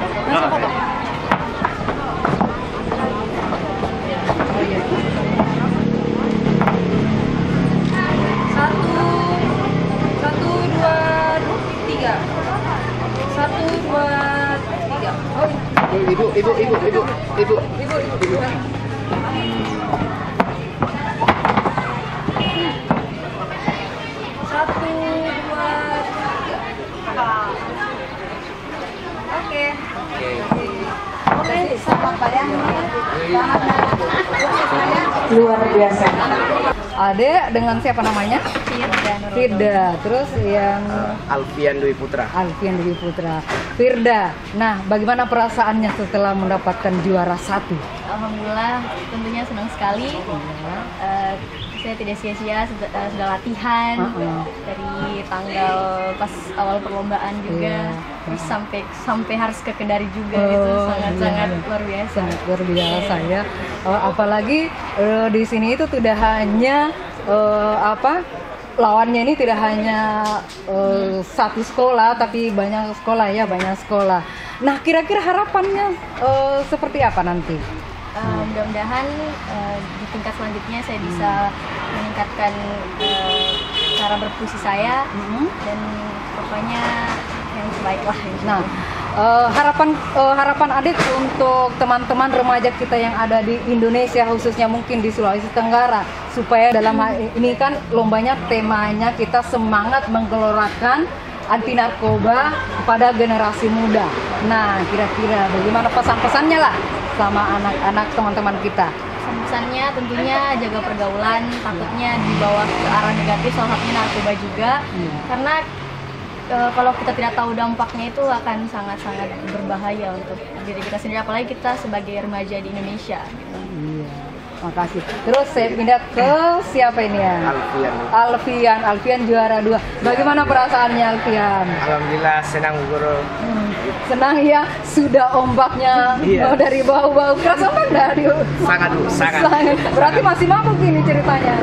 Ibu. Luar biasa. Adek dengan siapa namanya? Firda. Terus yang Alfian Dwi Putra. Firda. Nah, bagaimana perasaannya setelah mendapatkan juara 1? Alhamdulillah, tentunya senang sekali. Saya tidak sia-sia sudah latihan dari tanggal pas awal perlombaan juga, terus sampai harus ke Kendari juga, gitu. Sangat luar biasa. Sangat luar biasa ya. Apalagi di sini itu tidak hanya lawannya ini tidak hanya satu sekolah, tapi banyak sekolah. Nah, kira-kira harapannya seperti apa nanti? Mudah-mudahan di tingkat selanjutnya saya bisa meningkatkan cara berpuisi saya dan pokoknya yang terbaik lah. Nah, harapan Adit untuk teman-teman remaja kita yang ada di Indonesia, khususnya mungkin di Sulawesi Tenggara, supaya dalam hal ini kan lombanya temanya kita semangat menggelorakan anti narkoba pada generasi muda. Nah, kira-kira bagaimana pesan-pesannya lah sama anak-anak teman-teman kita? Pesannya tentunya jaga pergaulan, takutnya dibawa ke arah negatif, salah satunya narkoba juga. Karena kalau kita tidak tahu dampaknya itu akan sangat-sangat berbahaya untuk diri kita sendiri, apalagi kita sebagai remaja di Indonesia. Iya, makasih. Terus saya pindah ke siapa ini ya? Alfian juara 2. Bagaimana perasaannya Alfian? Alhamdulillah senang guru. Senang ya, sudah ombaknya dari bau-bau. Keras ombak dari sangat. Berarti masih mabuk ini ceritanya.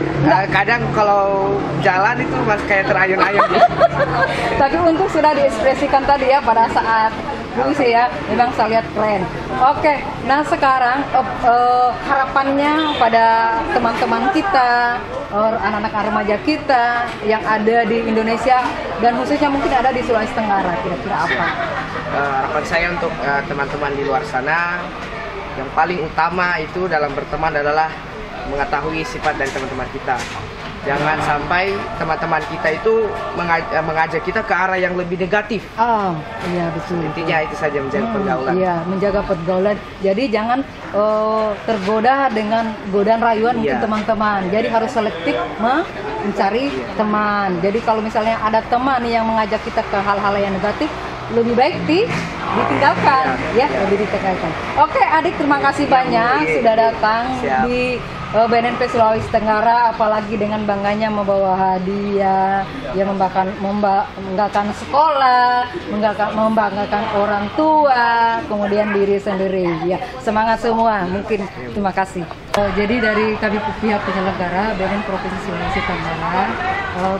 Kadang kalau jalan itu masih kayak terayun-ayun. Tapi untuk sudah diekspresikan tadi ya pada saat puisi ya, memang saya lihat keren. Oke, nah sekarang harapannya pada teman-teman kita, anak-anak remaja kita yang ada di Indonesia dan khususnya mungkin ada di Sulawesi Tenggara, kira-kira apa? Harapan saya untuk teman-teman di luar sana, yang paling utama itu dalam berteman adalah mengetahui sifat dari teman-teman kita. Jangan sampai teman-teman kita itu mengajak kita ke arah yang lebih negatif. Oh, iya betul. Intinya itu saja, menjaga pergaulan. Iya, menjaga pergaulan. Jadi jangan tergoda dengan godaan rayuan mungkin teman-teman. Jadi harus selektif mencari teman. Jadi kalau misalnya ada teman yang mengajak kita ke hal-hal yang negatif, lebih baik ditinggalkan, lebih ditinggalkan. Oke, Adik, terima kasih banyak sudah datang di BNNP Sulawesi Tenggara, apalagi dengan bangganya membawa hadiah, ya membanggakan sekolah, membanggakan orang tua, kemudian diri sendiri. Ya, semangat semua. Mungkin terima kasih. Jadi dari kami pihak penyelenggara BNN Provinsi Sulawesi Tenggara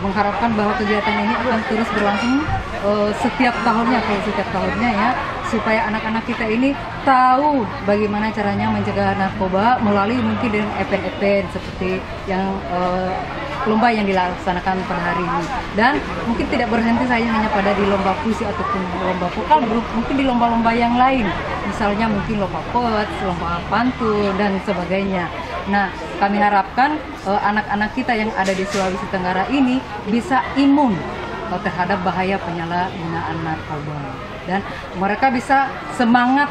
mengharapkan bahwa kegiatan ini akan terus berlangsung setiap tahunnya ya, supaya anak-anak kita ini tahu bagaimana caranya mencegah narkoba melalui mungkin dengan event-event seperti yang lomba yang dilaksanakan pada hari ini. Dan mungkin tidak berhenti saya hanya pada di lomba puisi ataupun lomba vokal, mungkin di lomba-lomba yang lain, misalnya mungkin lomba poets, lomba pantun dan sebagainya. Nah, kami harapkan anak-anak kita yang ada di Sulawesi Tenggara ini bisa imun terhadap bahaya penyalahgunaan narkoba, dan mereka bisa semangat,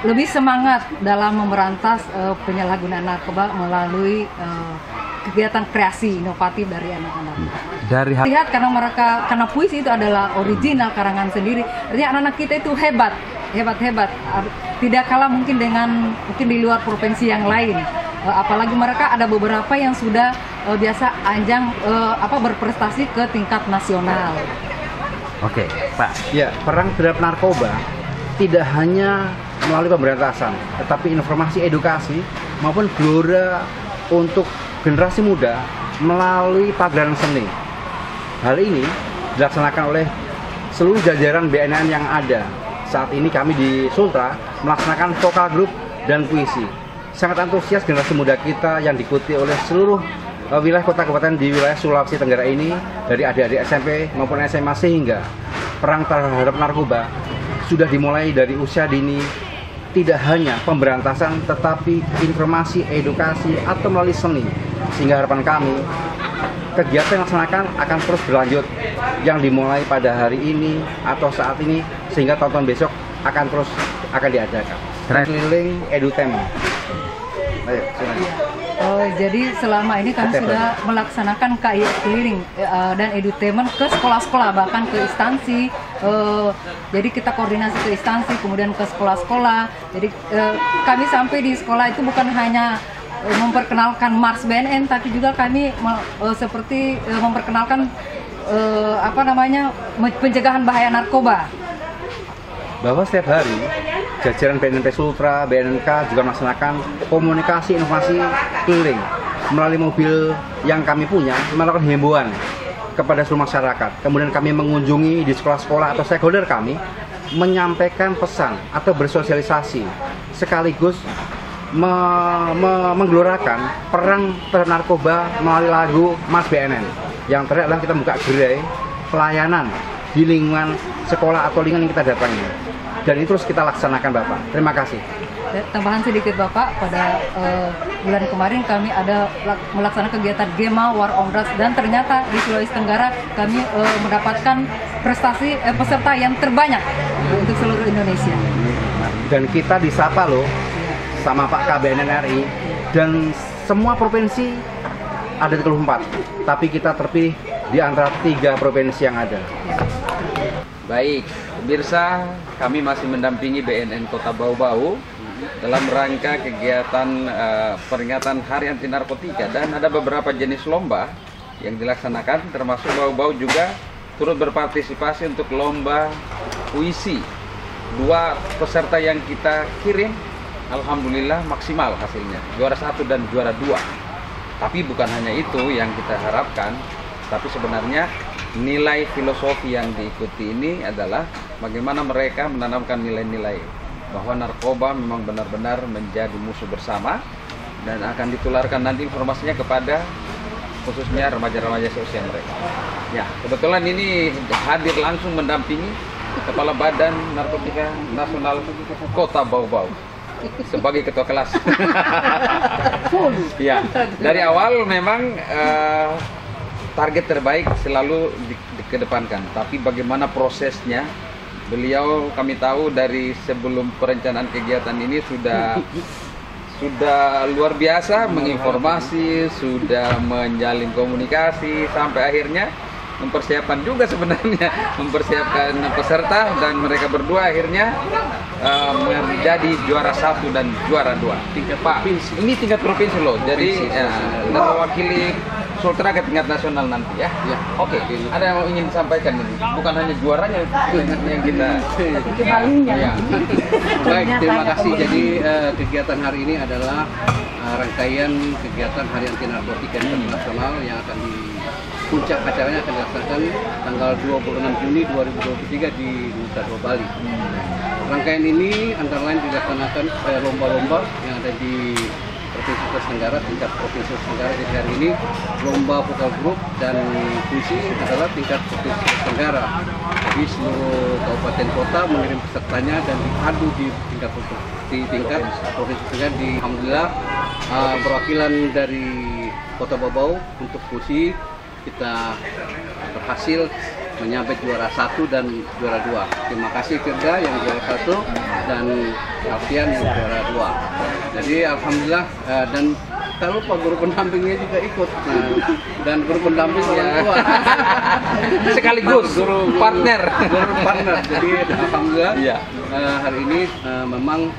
lebih semangat dalam memberantas penyalahgunaan narkoba melalui kegiatan kreasi inovatif dari anak-anak. Lihat karena puisi itu adalah original karangan sendiri, artinya anak-anak kita itu hebat, tidak kalah mungkin di luar provinsi yang lain. Apalagi mereka ada beberapa yang sudah biasa berprestasi ke tingkat nasional. Oke, Pak. Ya, perang terhadap narkoba tidak hanya melalui pemberantasan, tetapi informasi, edukasi maupun gelora untuk generasi muda melalui pagelaran seni. Hal ini dilaksanakan oleh seluruh jajaran BNN yang ada. Saat ini kami di Sultra melaksanakan vokal grup dan puisi. Sangat antusias generasi muda kita yang diikuti oleh seluruh wilayah kota kabupaten di wilayah Sulawesi Tenggara ini, dari adik-adik SMP maupun SMA, sehingga perang terhadap narkoba sudah dimulai dari usia dini. Tidak hanya pemberantasan tetapi informasi, edukasi atau melalui seni, sehingga harapan kami kegiatan yang dilaksanakan akan terus berlanjut, yang dimulai pada hari ini atau saat ini, sehingga tahun besok akan diadakan. Keliling edutema. Ayo, jadi selama ini kami sudah melaksanakan KI keliling dan edutainment ke sekolah-sekolah, bahkan ke instansi. Jadi kita koordinasi ke instansi, kemudian ke sekolah-sekolah. Jadi kami sampai di sekolah itu bukan hanya memperkenalkan Mars BNN, tapi juga kami seperti memperkenalkan pencegahan bahaya narkoba. Bahwa setiap hari jajaran BNNP Sultra, BNNK juga melaksanakan komunikasi inovasi keliling melalui mobil yang kami punya, melakukan himbauan kepada seluruh masyarakat. Kemudian kami mengunjungi di sekolah-sekolah atau stakeholder kami, menyampaikan pesan atau bersosialisasi, sekaligus menggelorakan perang terhadap narkoba melalui lagu Mas BNN. Yang terakhir adalah kita buka gerai pelayanan di lingkungan sekolah atau lingkungan yang kita datangi. Dan itu terus kita laksanakan, Bapak. Terima kasih. Tambahan sedikit, Bapak, pada bulan kemarin kami ada melaksanakan kegiatan GEMA War on Drugs, dan ternyata di Sulawesi Tenggara kami mendapatkan prestasi peserta yang terbanyak untuk seluruh Indonesia. Dan kita disapa loh sama Pak KBNN RI, dan semua provinsi ada 34, tapi kita terpilih di antara 3 provinsi yang ada. Baik, pemirsa, kami masih mendampingi BNN Kota Bau-Bau dalam rangka kegiatan peringatan Hari Anti Narkotika, dan ada beberapa jenis lomba yang dilaksanakan, termasuk Bau-Bau juga turut berpartisipasi untuk lomba puisi. 2 peserta yang kita kirim, alhamdulillah maksimal hasilnya, juara 1 dan juara 2. Tapi bukan hanya itu yang kita harapkan, tapi sebenarnya nilai filosofi yang diikuti ini adalah bagaimana mereka menanamkan nilai-nilai bahwa narkoba memang benar-benar menjadi musuh bersama, dan akan ditularkan nanti informasinya kepada khususnya remaja-remaja seusia mereka. Ya, kebetulan ini hadir langsung mendampingi Kepala Badan Narkotika Nasional Kota Bau-Bau sebagai ketua kelas. Ya, dari awal memang target terbaik selalu dikedepankan, tapi bagaimana prosesnya, beliau kami tahu dari sebelum perencanaan kegiatan ini sudah luar biasa menginformasi, sudah menjalin komunikasi, sampai akhirnya mempersiapkan juga sebenarnya, mempersiapkan peserta, dan mereka berdua akhirnya menjadi juara 1 dan juara 2. Tingkat Pak, provinsi. ini tingkat provinsi loh. Jadi kita mewakili Sultra ke tingkat nasional nanti ya. Ya. Oke, ada yang mau ingin disampaikan ini? Bukan hanya juaranya yang kita. Ya. Baik, terima kasih. Jadi kegiatan hari ini adalah rangkaian kegiatan Hari Anti Narkotika Internasional yang akan puncak acaranya akan dilaksanakan tanggal 26 Juni 2023 di Nusa Dua Bali. Rangkaian ini antara lain dilaksanakan lomba-lomba yang ada di Provinsi Sulawesi Tenggara, tingkat Provinsi Sulawesi Tenggara. Jadi hari ini lomba vokal grup dan puisi adalah tingkat Provinsi Sulawesi Tenggara. Jadi seluruh kabupaten kota mengirim pesertanya dan diadu di tingkat Provinsi Tenggara. Alhamdulillah perwakilan dari Kota Bau-Bau untuk puisi kita berhasil menyampai juara 1 dan juara 2. Terima kasih Firda yang juara 1 dan Alfian yang juara 2. Jadi alhamdulillah, dan tak lupa guru pendampingnya juga ikut. Dan guru pendamping orang tua. Sekaligus guru partner. Jadi alhamdulillah hari ini memang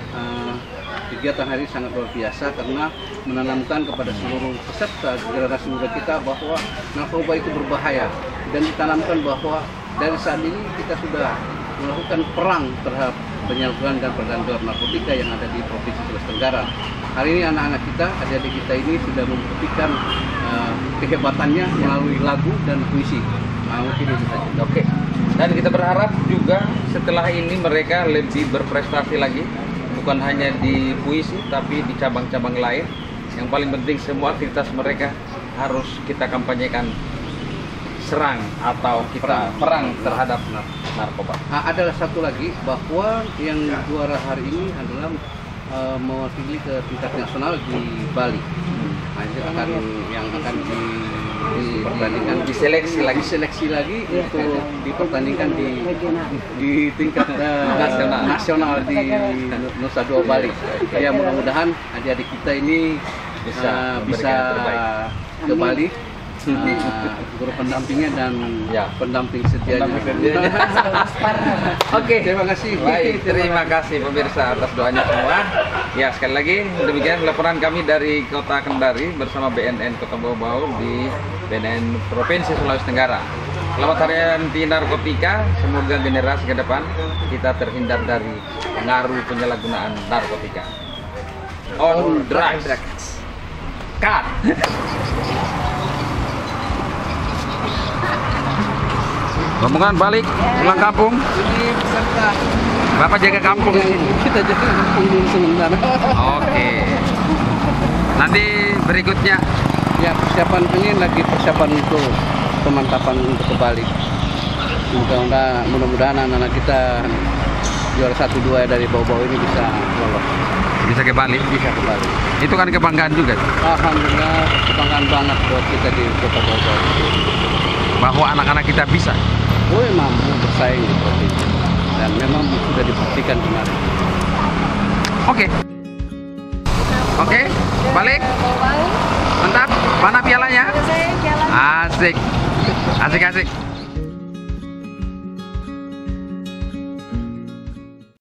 kegiatan hari ini sangat luar biasa karena menanamkan kepada seluruh peserta generasi muda kita bahwa narkoba itu berbahaya, dan ditanamkan bahwa dari saat ini kita sudah melakukan perang terhadap penyalahgunaan dan peredaran gelap narkotika yang ada di Provinsi Sulawesi Tenggara. Hari ini anak-anak kita, adik-adik kita ini sudah membuktikan kehebatannya melalui lagu dan puisi. Mungkin itu saja. Oke. Dan kita berharap juga setelah ini mereka lebih berprestasi lagi, bukan hanya di puisi tapi di cabang-cabang lain. Yang paling penting semua aktivitas mereka harus kita kampanyekan serang atau kita perang terhadap narkoba. Adalah satu lagi bahwa yang juara hari ini adalah mewakili ke tingkat nasional di Bali. Nah, itu akan dipertandingkan, diseleksi lagi untuk dipertandingkan di tingkat nasional di Nusa Dua Bali. Ya, mudah-mudahan adik-adik kita ini bisa ke Bali, guru pendampingnya dan pendamping setianya. Oke, terima kasih. Baik, terima kasih pemirsa atas doanya semua. Ya, sekali lagi demikian laporan kami dari Kota Kendari bersama BNN Kota Bau-Bau di BNN Provinsi Sulawesi Tenggara. Selamat Hari Anti Narkotika. Semoga generasi ke depan kita terhindar dari pengaruh penyalahgunaan narkotika. On drugs. Cut. Rombongan balik pulang kampung. Bapak jaga kampung. Kita jaga kampung dulu sementara. Oke. Nanti berikutnya. Ya, persiapan ini lagi persiapan untuk pemantapan untuk ke Bali. Mudah-mudahan anak-anak kita juara 1-2 dari Bau-Bau ini bisa lolos. Bisa ke Bali? Bisa ke Bali. Itu kan kebanggaan juga. Alhamdulillah, kebanggaan banget buat kita di Kota Bau-Bau. Bahwa anak-anak kita bisa. Mampu bersaing di provinsi, dan memang sudah dibuktikan kemarin. Oke, balik. Mantap. Mana pialanya? Asik.